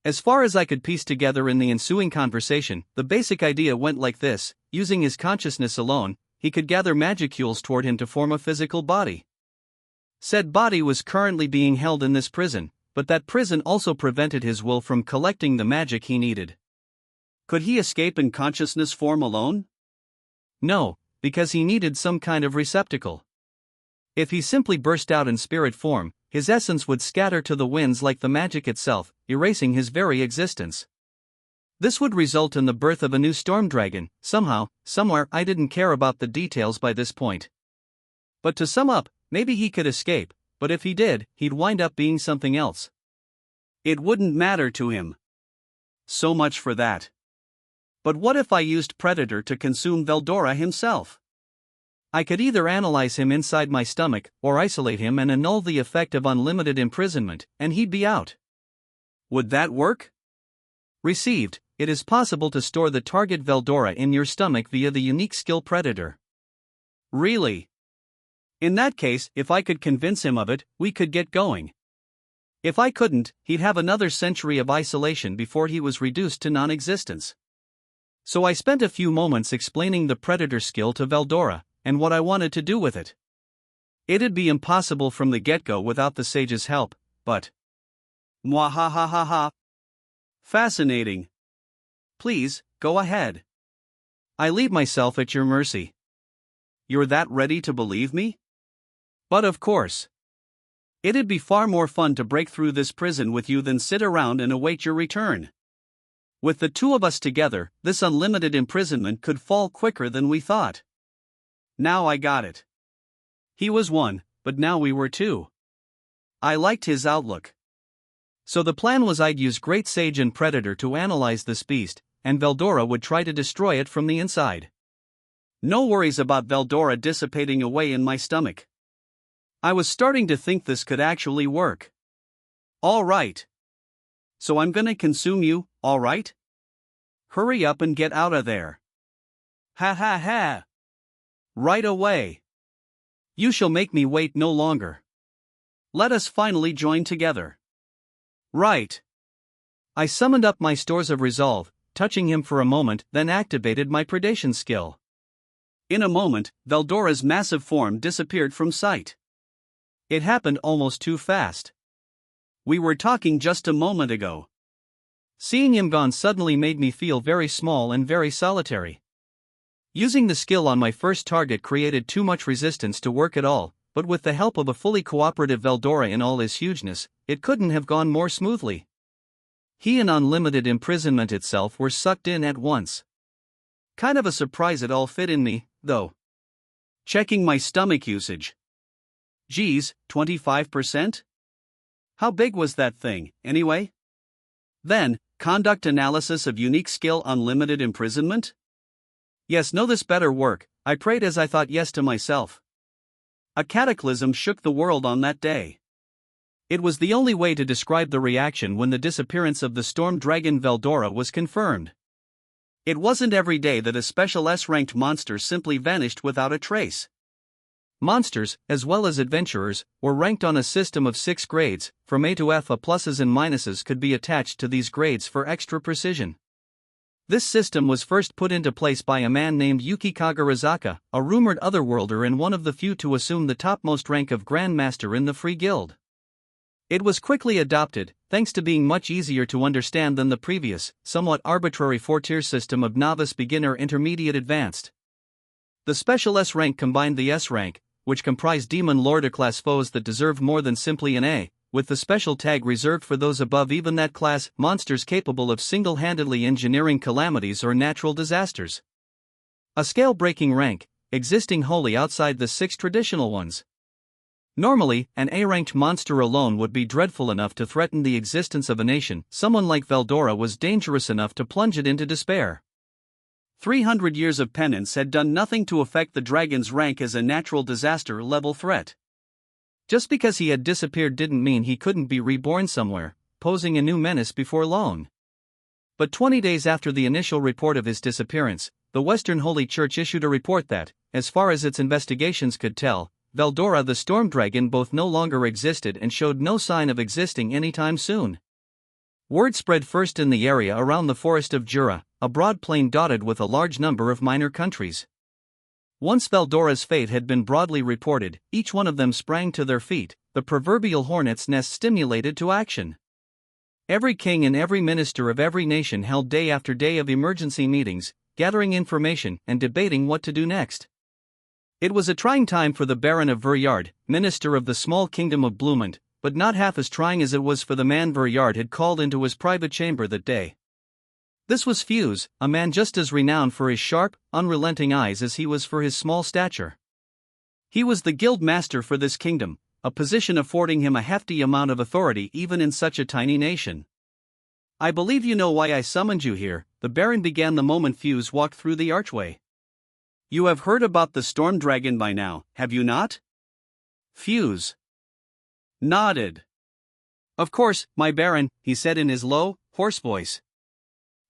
As far as I could piece together in the ensuing conversation, the basic idea went like this: using his consciousness alone, he could gather magicules toward him to form a physical body. Said body was currently being held in this prison, but that prison also prevented his will from collecting the magic he needed. Could he escape in consciousness form alone? No, because he needed some kind of receptacle. If he simply burst out in spirit form, his essence would scatter to the winds like the magic itself, erasing his very existence. This would result in the birth of a new storm dragon, somehow, somewhere. I didn't care about the details by this point. But to sum up, maybe he could escape, but if he did, he'd wind up being something else. It wouldn't matter to him. So much for that. But what if I used Predator to consume Veldora himself? I could either analyze him inside my stomach, or isolate him and annul the effect of unlimited imprisonment, and he'd be out. Would that work? Received. It is possible to store the target Veldora in your stomach via the unique skill Predator. Really? In that case, if I could convince him of it, we could get going. If I couldn't, he'd have another century of isolation before he was reduced to non-existence. So I spent a few moments explaining the Predator skill to Veldora, and what I wanted to do with it. It'd be impossible from the get-go without the sage's help, but... Mwahahaha. Fascinating. Please, go ahead. I leave myself at your mercy. You're that ready to believe me? But of course. It'd be far more fun to break through this prison with you than sit around and await your return. With the two of us together, this unlimited imprisonment could fall quicker than we thought. Now I got it. He was one, but now we were two. I liked his outlook. So the plan was I'd use Great Sage and Predator to analyze this beast, and Veldora would try to destroy it from the inside. No worries about Veldora dissipating away in my stomach. I was starting to think this could actually work. All right. So I'm gonna consume you, all right? Hurry up and get out of there. Ha ha ha. Right away. You shall make me wait no longer. Let us finally join together. Right. I summoned up my stores of resolve, touching him for a moment, then activated my predation skill. In a moment, Veldora's massive form disappeared from sight. It happened almost too fast. We were talking just a moment ago. Seeing him gone suddenly made me feel very small and very solitary. Using the skill on my first target created too much resistance to work at all, but with the help of a fully cooperative Veldora in all his hugeness, it couldn't have gone more smoothly. He and unlimited imprisonment itself were sucked in at once. Kind of a surprise it all fit in me, though. Checking my stomach usage. Geez, 25%? How big was that thing, anyway? Then, conduct analysis of unique skill unlimited imprisonment? Yes, no, this better work, I prayed as I thought yes to myself. A cataclysm shook the world on that day. It was the only way to describe the reaction when the disappearance of the storm dragon Veldora was confirmed. It wasn't every day that a special S-ranked monster simply vanished without a trace. Monsters, as well as adventurers, were ranked on a system of 6 grades, from A to F. A pluses and minuses could be attached to these grades for extra precision. This system was first put into place by a man named Yuki Kagarizaka, a rumored otherworlder and one of the few to assume the topmost rank of Grand Master in the Free Guild. It was quickly adopted, thanks to being much easier to understand than the previous, somewhat arbitrary 4-tier system of novice, beginner, intermediate, advanced. The special S rank combined the S rank, which comprised demon lord class foes that deserved more than simply an A, with the special tag reserved for those above even that class, monsters capable of single-handedly engineering calamities or natural disasters. A scale-breaking rank, existing wholly outside the 6 traditional ones. Normally, an A-ranked monster alone would be dreadful enough to threaten the existence of a nation. Someone like Veldora was dangerous enough to plunge it into despair. 300 years of penance had done nothing to affect the dragon's rank as a natural disaster-level threat. Just because he had disappeared didn't mean he couldn't be reborn somewhere, posing a new menace before long. But 20 days after the initial report of his disappearance, the Western Holy Church issued a report that, as far as its investigations could tell, Veldora the Storm Dragon both no longer existed and showed no sign of existing anytime soon. Word spread first in the area around the Forest of Jura, a broad plain dotted with a large number of minor countries. Once Veldora's fate had been broadly reported, each one of them sprang to their feet, the proverbial hornet's nest stimulated to action. Every king and every minister of every nation held day after day of emergency meetings, gathering information and debating what to do next. It was a trying time for the Baron of Vuryard, minister of the small kingdom of Bloomond, but not half as trying as it was for the man Vuryard had called into his private chamber that day. This was Fuse, a man just as renowned for his sharp, unrelenting eyes as he was for his small stature. He was the guild master for this kingdom, a position affording him a hefty amount of authority even in such a tiny nation. "I believe you know why I summoned you here," the Baron began the moment Fuse walked through the archway. "You have heard about the Storm Dragon by now, have you not?" Fuse nodded. "Of course, my Baron," he said in his low, hoarse voice.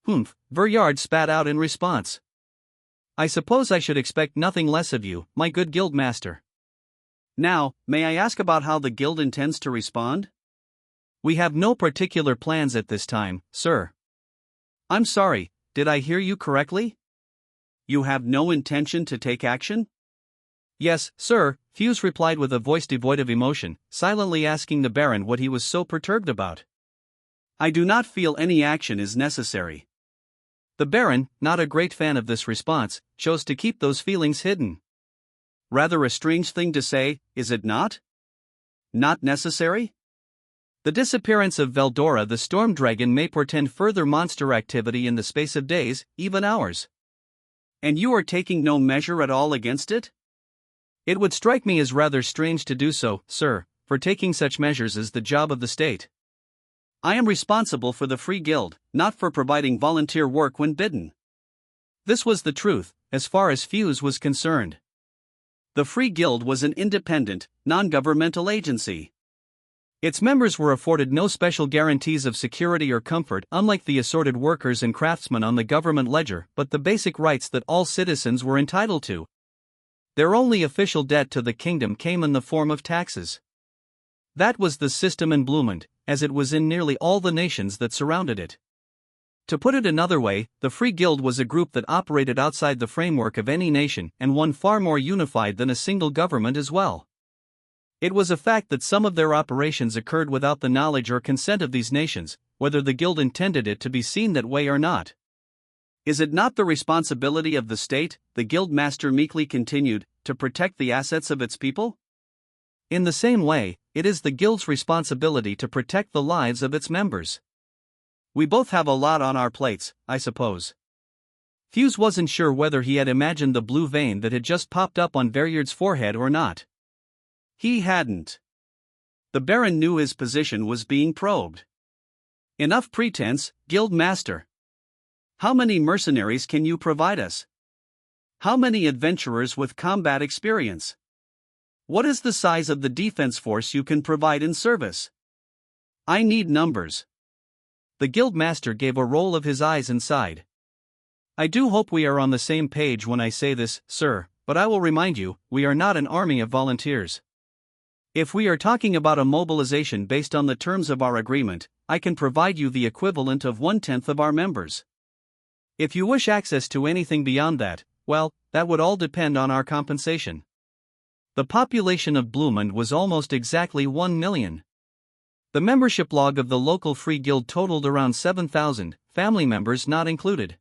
"Humph," Vuryard spat out in response. "I suppose I should expect nothing less of you, my good guild master. Now, may I ask about how the guild intends to respond?" "We have no particular plans at this time, sir." "I'm sorry, did I hear you correctly? You have no intention to take action?" "Yes, sir," Fuse replied with a voice devoid of emotion, silently asking the Baron what he was so perturbed about. "I do not feel any action is necessary." The Baron, not a great fan of this response, chose to keep those feelings hidden. "Rather a strange thing to say, is it not? Not necessary?" The disappearance of Veldora the Storm Dragon may portend further monster activity in the space of days, even hours. And you are taking no measure at all against it? It would strike me as rather strange to do so, sir, for taking such measures is the job of the state. I am responsible for the Free Guild, not for providing volunteer work when bidden. This was the truth, as far as Fuse was concerned. The Free Guild was an independent, non-governmental agency. Its members were afforded no special guarantees of security or comfort, unlike the assorted workers and craftsmen on the government ledger, but the basic rights that all citizens were entitled to. Their only official debt to the kingdom came in the form of taxes. That was the system in Bloomend, as it was in nearly all the nations that surrounded it. To put it another way, the Free Guild was a group that operated outside the framework of any nation and one far more unified than a single government as well. It was a fact that some of their operations occurred without the knowledge or consent of these nations, whether the guild intended it to be seen that way or not. Is it not the responsibility of the state, the guild master meekly continued, to protect the assets of its people? In the same way, it is the guild's responsibility to protect the lives of its members. We both have a lot on our plates, I suppose. Fuse wasn't sure whether he had imagined the blue vein that had just popped up on Verriard's forehead or not. He hadn't. The Baron knew his position was being probed. Enough pretense, Guild Master. How many mercenaries can you provide us? How many adventurers with combat experience? What is the size of the defense force you can provide in service? I need numbers. The Guild Master gave a roll of his eyes and sighed. I do hope we are on the same page when I say this, sir, but I will remind you, we are not an army of volunteers. If we are talking about a mobilization based on the terms of our agreement, I can provide you the equivalent of 1/10 of our members. If you wish access to anything beyond that, well, that would all depend on our compensation. The population of Bloomend was almost exactly 1 million. The membership log of the local Free Guild totaled around 7,000, family members not included.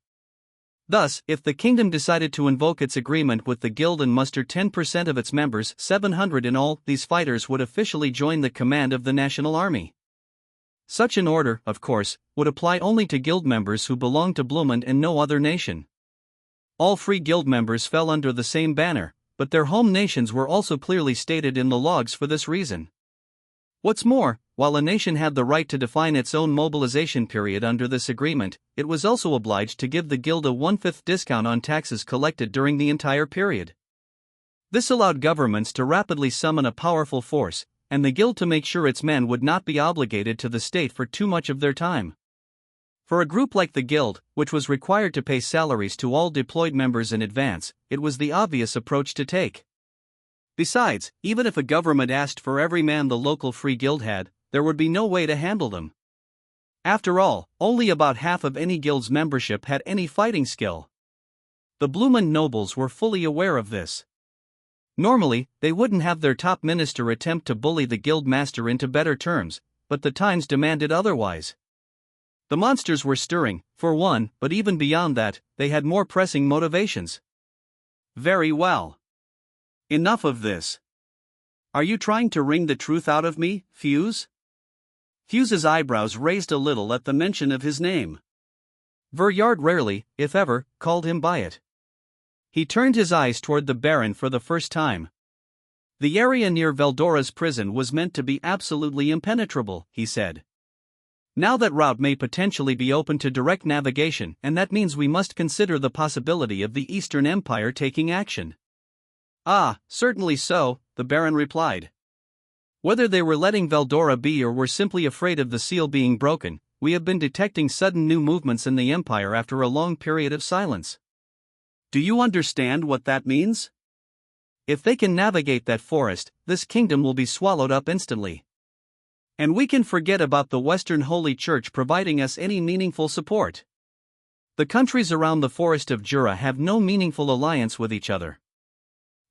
Thus, if the kingdom decided to invoke its agreement with the guild and muster 10% of its members, 700 in all, these fighters would officially join the command of the national army. Such an order, of course, would apply only to guild members who belonged to Bloomend and no other nation. All Free Guild members fell under the same banner, but their home nations were also clearly stated in the logs for this reason. What's more, while a nation had the right to define its own mobilization period under this agreement, it was also obliged to give the guild a 1/5 discount on taxes collected during the entire period. This allowed governments to rapidly summon a powerful force, and the guild to make sure its men would not be obligated to the state for too much of their time. For a group like the guild, which was required to pay salaries to all deployed members in advance, it was the obvious approach to take. Besides, even if a government asked for every man the local Free Guild had, there would be no way to handle them. After all, only about half of any guild's membership had any fighting skill. The Bloomend nobles were fully aware of this. Normally, they wouldn't have their top minister attempt to bully the guild master into better terms, but the times demanded otherwise. The monsters were stirring, for one, but even beyond that, they had more pressing motivations. Very well. Enough of this. Are you trying to wring the truth out of me, Fuse? Fuse's eyebrows raised a little at the mention of his name. Verriard rarely, if ever, called him by it. He turned his eyes toward the Baron for the first time. The area near Veldora's prison was meant to be absolutely impenetrable, he said. Now that route may potentially be open to direct navigation, and that means we must consider the possibility of the Eastern Empire taking action. Ah, certainly so, the Baron replied. Whether they were letting Veldora be or were simply afraid of the seal being broken, we have been detecting sudden new movements in the Empire after a long period of silence. Do you understand what that means? If they can navigate that forest, this kingdom will be swallowed up instantly. And we can forget about the Western Holy Church providing us any meaningful support. The countries around the Forest of Jura have no meaningful alliance with each other.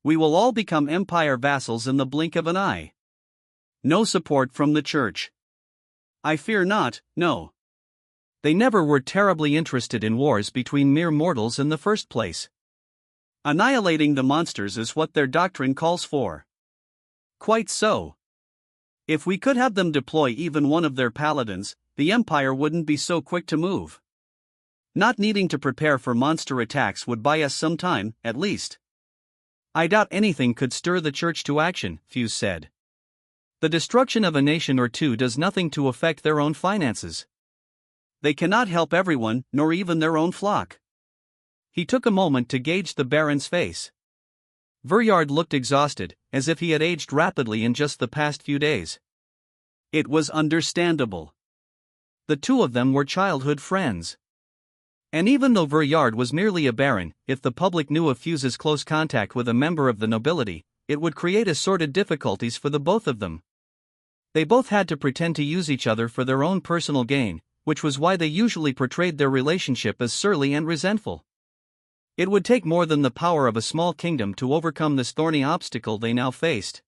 We will all become Empire vassals in the blink of an eye. No support from the Church. I fear not, no. They never were terribly interested in wars between mere mortals in the first place. Annihilating the monsters is what their doctrine calls for. Quite so. If we could have them deploy even one of their paladins, the Empire wouldn't be so quick to move. Not needing to prepare for monster attacks would buy us some time, at least. I doubt anything could stir the church to action, Fuse said. The destruction of a nation or two does nothing to affect their own finances. They cannot help everyone, nor even their own flock. He took a moment to gauge the Baron's face. Vuryard looked exhausted, as if he had aged rapidly in just the past few days. It was understandable. The two of them were childhood friends. And even though Vuryard was merely a baron, if the public knew of Fuse's close contact with a member of the nobility, it would create assorted difficulties for the both of them. They both had to pretend to use each other for their own personal gain, which was why they usually portrayed their relationship as surly and resentful. It would take more than the power of a small kingdom to overcome this thorny obstacle they now faced.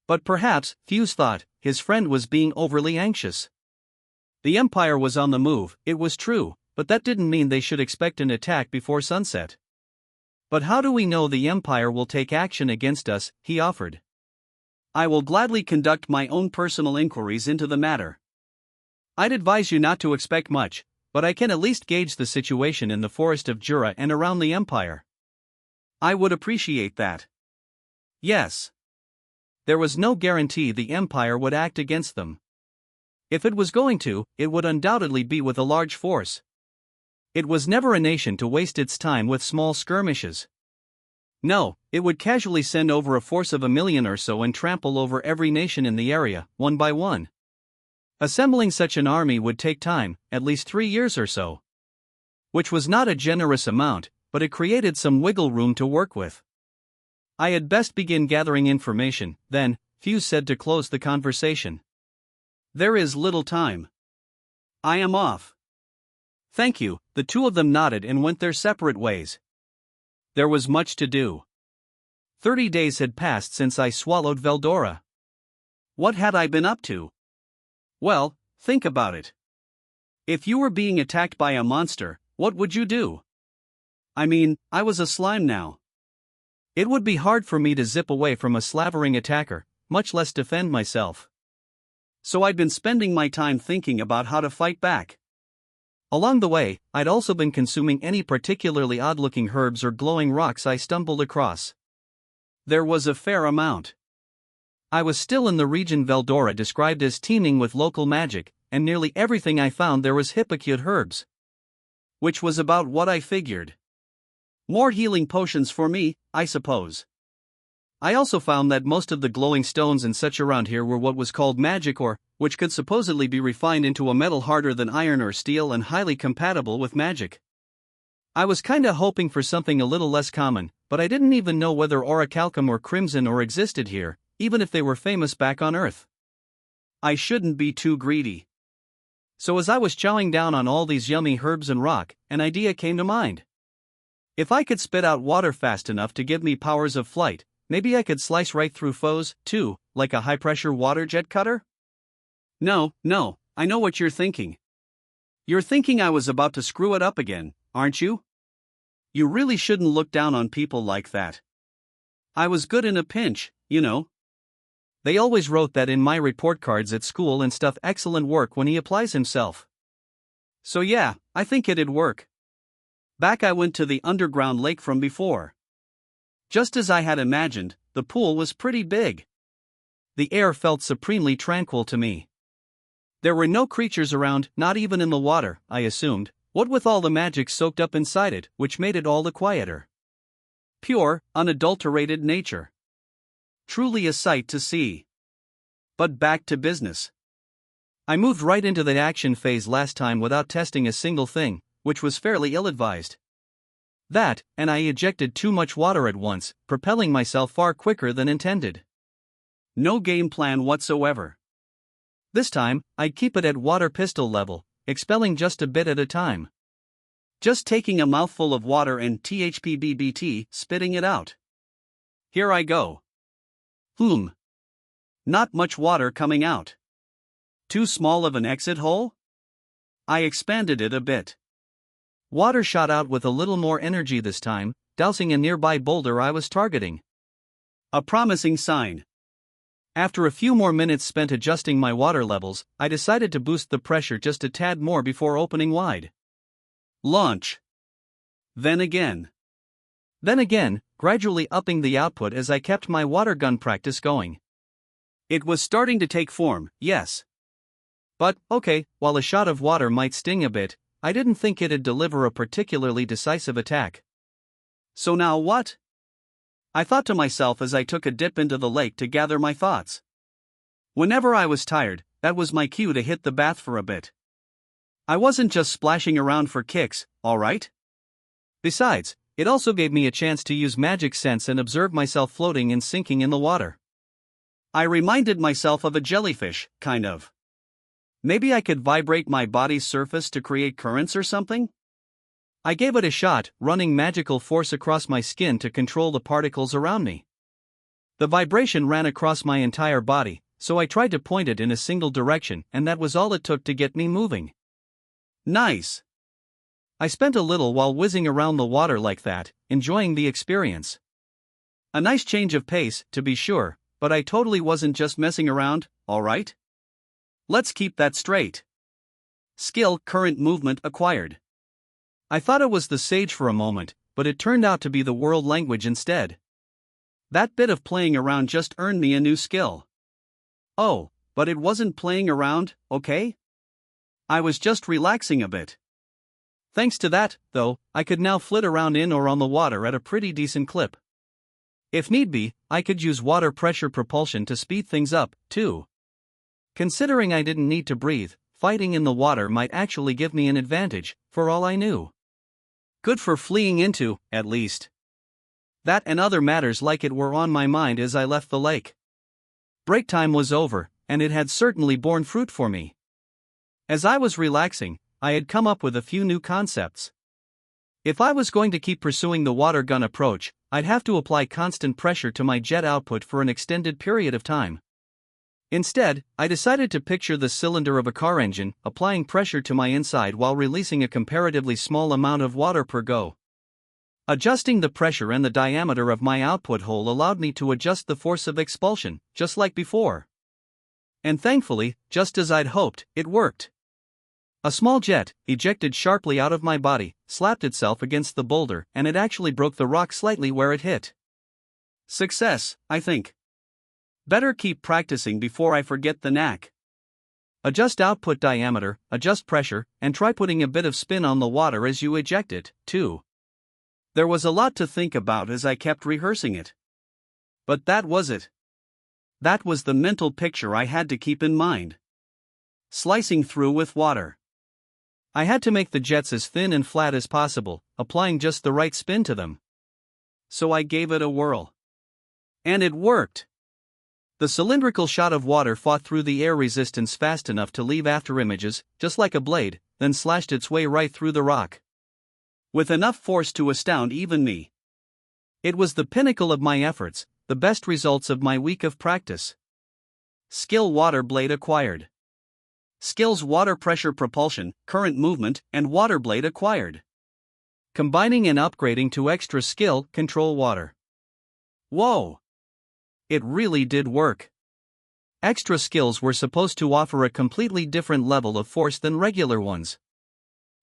But perhaps, Fuse thought, his friend was being overly anxious. The Empire was on the move, it was true, but that didn't mean they should expect an attack before sunset. But how do we know the Empire will take action against us, he offered. I will gladly conduct my own personal inquiries into the matter. I'd advise you not to expect much, but I can at least gauge the situation in the forest of Jura and around the Empire. I would appreciate that. Yes. There was no guarantee the Empire would act against them. If it was going to, it would undoubtedly be with a large force. It was never a nation to waste its time with small skirmishes. No, it would casually send over a force of 1,000,000 or so and trample over every nation in the area, one by one. Assembling such an army would take time, at least 3 years or so. Which was not a generous amount, but it created some wiggle room to work with. I had best begin gathering information, then, Fuse said to close the conversation. There is little time. I am off. Thank you, the two of them nodded and went their separate ways. There was much to do. 30 days had passed since I swallowed Veldora. What had I been up to? Well, think about it. If you were being attacked by a monster, what would you do? I mean, I was a slime now. It would be hard for me to zip away from a slavering attacker, much less defend myself. So I'd been spending my time thinking about how to fight back. Along the way, I'd also been consuming any particularly odd-looking herbs or glowing rocks I stumbled across. There was a fair amount. I was still in the region Veldora described as teeming with local magic, and nearly everything I found there was hypocute herbs. Which was about what I figured. More healing potions for me, I suppose. I also found that most of the glowing stones and such around here were what was called magic ore, which could supposedly be refined into a metal harder than iron or steel and highly compatible with magic. I was kinda hoping for something a little less common, but I didn't even know whether orichalcum or crimson ore existed here, even if they were famous back on Earth. I shouldn't be too greedy. So as I was chowing down on all these yummy herbs and rock, an idea came to mind. If I could spit out water fast enough to give me powers of flight, maybe I could slice right through foes, too, like a high-pressure water jet cutter? No, I know what you're thinking. You're thinking I was about to screw it up again, aren't you? You really shouldn't look down on people like that. I was good in a pinch, you know. They always wrote that in my report cards at school and stuff. Excellent work when he applies himself. So yeah, I think it'd work. Back I went to the underground lake from before. Just as I had imagined, the pool was pretty big. The air felt supremely tranquil to me. There were no creatures around, not even in the water, I assumed, what with all the magic soaked up inside it, which made it all the quieter. Pure, unadulterated nature. Truly a sight to see. But back to business. I moved right into the action phase last time without testing a single thing, which was fairly ill-advised. That, and I ejected too much water at once, propelling myself far quicker than intended. No game plan whatsoever. This time, I'd keep it at water pistol level, expelling just a bit at a time. Just taking a mouthful of water and THPBBT, spitting it out. Here I go. Not much water coming out. Too small of an exit hole? I expanded it a bit. Water shot out with a little more energy this time, dousing a nearby boulder I was targeting. A promising sign. After a few more minutes spent adjusting my water levels, I decided to boost the pressure just a tad more before opening wide. Launch. Then again, gradually upping the output as I kept my water gun practice going. It was starting to take form, yes. But, okay, while a shot of water might sting a bit, I didn't think it'd deliver a particularly decisive attack. So now what? I thought to myself as I took a dip into the lake to gather my thoughts. Whenever I was tired, that was my cue to hit the bath for a bit. I wasn't just splashing around for kicks, alright? Besides, it also gave me a chance to use magic sense and observe myself floating and sinking in the water. I reminded myself of a jellyfish, kind of. Maybe I could vibrate my body's surface to create currents or something? I gave it a shot, running magical force across my skin to control the particles around me. The vibration ran across my entire body, so I tried to point it in a single direction, and that was all it took to get me moving. Nice! I spent a little while whizzing around the water like that, enjoying the experience. A nice change of pace, to be sure, but I totally wasn't just messing around, alright? Let's keep that straight. Skill, current movement acquired. I thought it was the sage for a moment, but it turned out to be the world language instead. That bit of playing around just earned me a new skill. Oh, but it wasn't playing around, okay? I was just relaxing a bit. Thanks to that, though, I could now flit around in or on the water at a pretty decent clip. If need be, I could use water pressure propulsion to speed things up, too. Considering I didn't need to breathe, fighting in the water might actually give me an advantage, for all I knew. Good for fleeing into, at least. That and other matters like it were on my mind as I left the lake. Break time was over, and it had certainly borne fruit for me. As I was relaxing, I had come up with a few new concepts. If I was going to keep pursuing the water gun approach, I'd have to apply constant pressure to my jet output for an extended period of time. Instead, I decided to picture the cylinder of a car engine, applying pressure to my inside while releasing a comparatively small amount of water per go. Adjusting the pressure and the diameter of my output hole allowed me to adjust the force of expulsion, just like before. And thankfully, just as I'd hoped, it worked. A small jet, ejected sharply out of my body, slapped itself against the boulder, and it actually broke the rock slightly where it hit. Success, I think. Better keep practicing before I forget the knack. Adjust output diameter, adjust pressure, and try putting a bit of spin on the water as you eject it, too. There was a lot to think about as I kept rehearsing it. But that was it. That was the mental picture I had to keep in mind. Slicing through with water. I had to make the jets as thin and flat as possible, applying just the right spin to them. So I gave it a whirl. And it worked! The cylindrical shot of water fought through the air resistance fast enough to leave afterimages, just like a blade, then slashed its way right through the rock. With enough force to astound even me. It was the pinnacle of my efforts, the best results of my week of practice. Skill water blade acquired. Skills water pressure propulsion, current movement, and water blade acquired. Combining and upgrading to extra skill, control water. Whoa! It really did work. Extra skills were supposed to offer a completely different level of force than regular ones.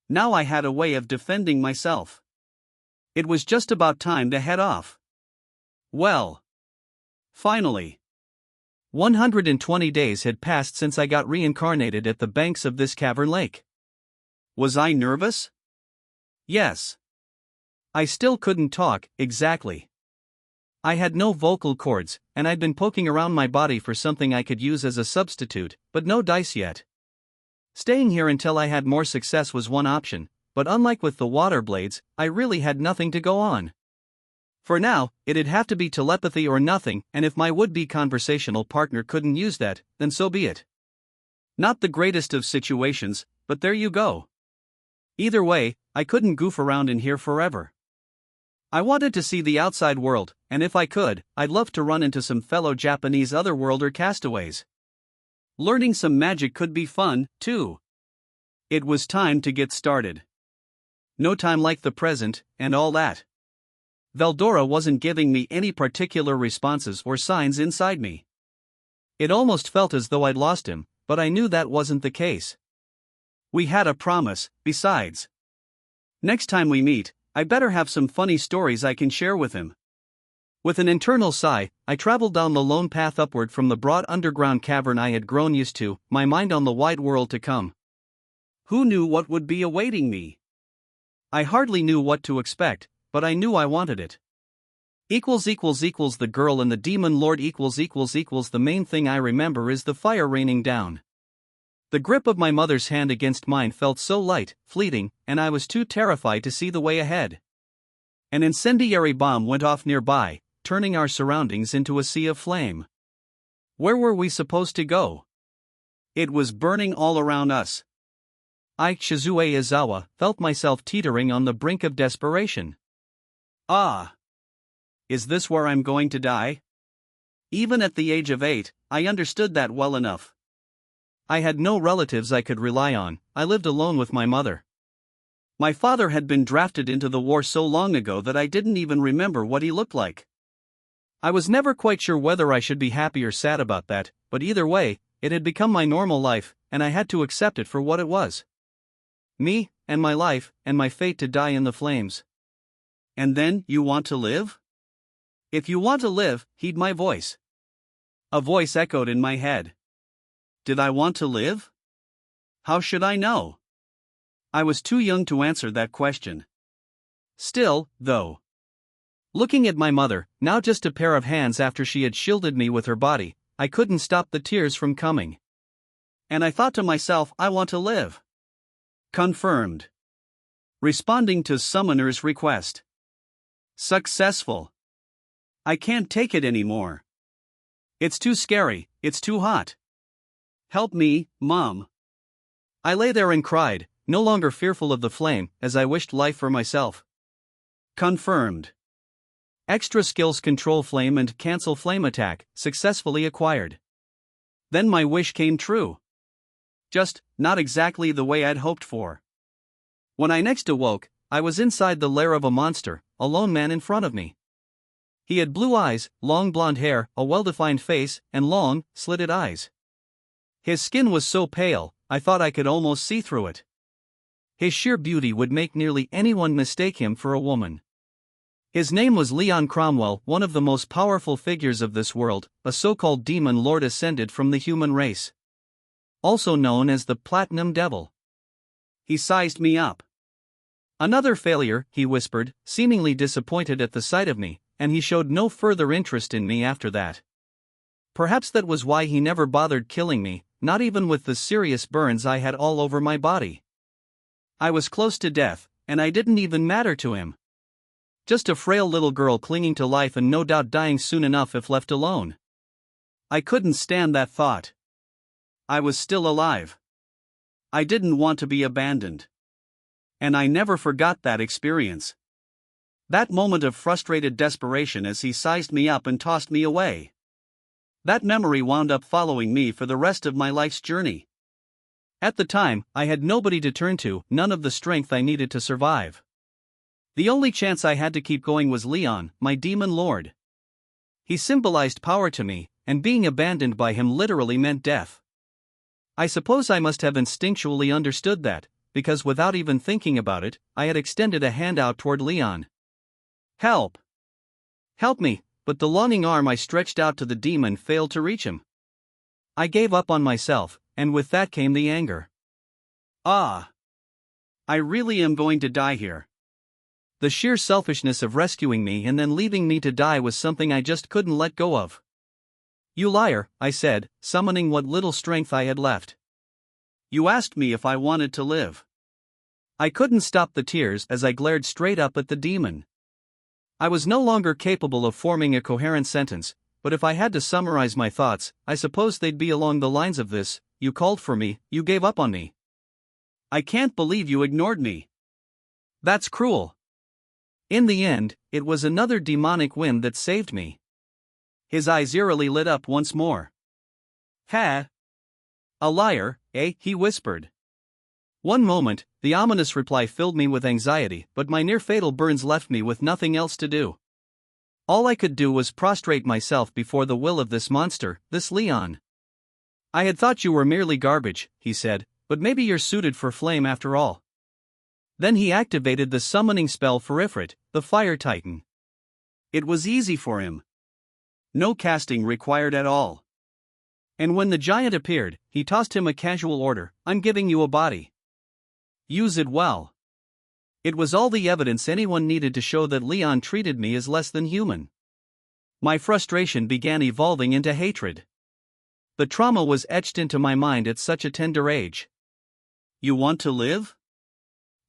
Now I had a way of defending myself. It was just about time to head off. Well. Finally. 120 days had passed since I got reincarnated at the banks of this cavern lake. Was I nervous? Yes. I still couldn't talk, exactly. I had no vocal cords, and I'd been poking around my body for something I could use as a substitute, but no dice yet. Staying here until I had more success was one option, but unlike with the water blades, I really had nothing to go on. For now, it'd have to be telepathy or nothing, and if my would-be conversational partner couldn't use that, then so be it. Not the greatest of situations, but there you go. Either way, I couldn't goof around in here forever. I wanted to see the outside world, and if I could, I'd love to run into some fellow Japanese otherworlder castaways. Learning some magic could be fun, too. It was time to get started. No time like the present, and all that. Veldora wasn't giving me any particular responses or signs inside me. It almost felt as though I'd lost him, but I knew that wasn't the case. We had a promise, besides. Next time we meet, I better have some funny stories I can share with him. With an internal sigh, I traveled down the lone path upward from the broad underground cavern I had grown used to, my mind on the wide world to come. Who knew what would be awaiting me? I hardly knew what to expect, but I knew I wanted it. The girl and the demon lord the main thing I remember is the fire raining down. The grip of my mother's hand against mine felt so light, fleeting, and I was too terrified to see the way ahead. An incendiary bomb went off nearby, turning our surroundings into a sea of flame. Where were we supposed to go? It was burning all around us. I, Shizue Izawa, felt myself teetering on the brink of desperation. Ah! Is this where I'm going to die? Even at the age of 8, I understood that well enough. I had no relatives I could rely on, I lived alone with my mother. My father had been drafted into the war so long ago that I didn't even remember what he looked like. I was never quite sure whether I should be happy or sad about that, but either way, it had become my normal life, and I had to accept it for what it was. Me, and my life, and my fate to die in the flames. And then, you want to live? If you want to live, heed my voice. A voice echoed in my head. Did I want to live? How should I know? I was too young to answer that question. Still, though. Looking at my mother, now just a pair of hands after she had shielded me with her body, I couldn't stop the tears from coming. And I thought to myself, I want to live. Confirmed. Responding to Summoner's request. Successful. I can't take it anymore. It's too scary, it's too hot. Help me, Mom. I lay there and cried, no longer fearful of the flame, as I wished life for myself. Confirmed. Extra skills control flame and cancel flame attack, successfully acquired. Then my wish came true. Just, not exactly the way I'd hoped for. When I next awoke, I was inside the lair of a monster, a lone man in front of me. He had blue eyes, long blonde hair, a well-defined face, and long, slitted eyes. His skin was so pale, I thought I could almost see through it. His sheer beauty would make nearly anyone mistake him for a woman. His name was Leon Cromwell, one of the most powerful figures of this world, a so-called demon lord ascended from the human race. Also known as the Platinum Devil. He sized me up. Another failure, he whispered, seemingly disappointed at the sight of me, and he showed no further interest in me after that. Perhaps that was why he never bothered killing me, not even with the serious burns I had all over my body. I was close to death, and I didn't even matter to him. Just a frail little girl clinging to life and no doubt dying soon enough if left alone. I couldn't stand that thought. I was still alive. I didn't want to be abandoned. And I never forgot that experience. That moment of frustrated desperation as he sized me up and tossed me away. That memory wound up following me for the rest of my life's journey. At the time, I had nobody to turn to, none of the strength I needed to survive. The only chance I had to keep going was Leon, my demon lord. He symbolized power to me, and being abandoned by him literally meant death. I suppose I must have instinctually understood that, because without even thinking about it, I had extended a hand out toward Leon. Help! Help me! But the longing arm I stretched out to the demon failed to reach him. I gave up on myself, and with that came the anger. Ah! I really am going to die here. The sheer selfishness of rescuing me and then leaving me to die was something I just couldn't let go of. You liar, I said, summoning what little strength I had left. You asked me if I wanted to live. I couldn't stop the tears as I glared straight up at the demon. I was no longer capable of forming a coherent sentence, but if I had to summarize my thoughts, I suppose they'd be along the lines of this: you called for me, you gave up on me. I can't believe you ignored me. That's cruel. In the end, it was another demonic wind that saved me. His eyes eerily lit up once more. Ha! A liar, eh? He whispered. One moment, the ominous reply filled me with anxiety, but my near-fatal burns left me with nothing else to do. All I could do was prostrate myself before the will of this monster, this Leon. I had thought you were merely garbage, he said, but maybe you're suited for flame after all. Then he activated the summoning spell for Ifrit, the Fire Titan. It was easy for him. No casting required at all. And when the giant appeared, he tossed him a casual order: I'm giving you a body. Use it well. It was all the evidence anyone needed to show that Leon treated me as less than human. My frustration began evolving into hatred. The trauma was etched into my mind at such a tender age. You want to live?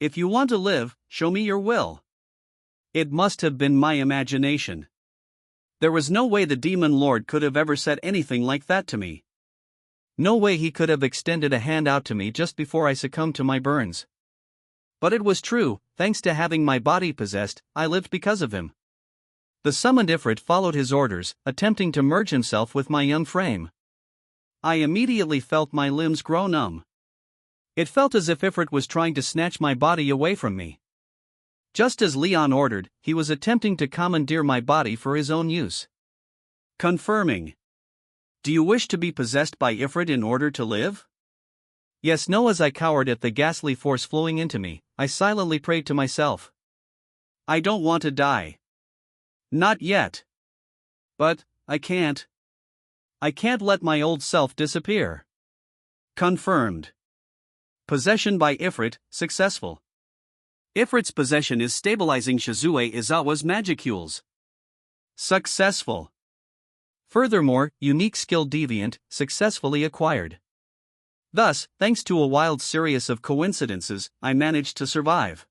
If you want to live, show me your will. It must have been my imagination. There was no way the Demon Lord could have ever said anything like that to me. No way he could have extended a hand out to me just before I succumbed to my burns. But it was true, thanks to having my body possessed, I lived because of him. The summoned Ifrit followed his orders, attempting to merge himself with my young frame. I immediately felt my limbs grow numb. It felt as if Ifrit was trying to snatch my body away from me. Just as Leon ordered, he was attempting to commandeer my body for his own use. Confirming. Do you wish to be possessed by Ifrit in order to live? Yes, no. As I cowered at the ghastly force flowing into me, I silently prayed to myself. I don't want to die. Not yet. But, I can't. I can't let my old self disappear. Confirmed. Possession by Ifrit, successful. Ifrit's possession is stabilizing Shizue Izawa's magicules. Successful. Furthermore, unique skill deviant, successfully acquired. Thus, thanks to a wild series of coincidences, I managed to survive.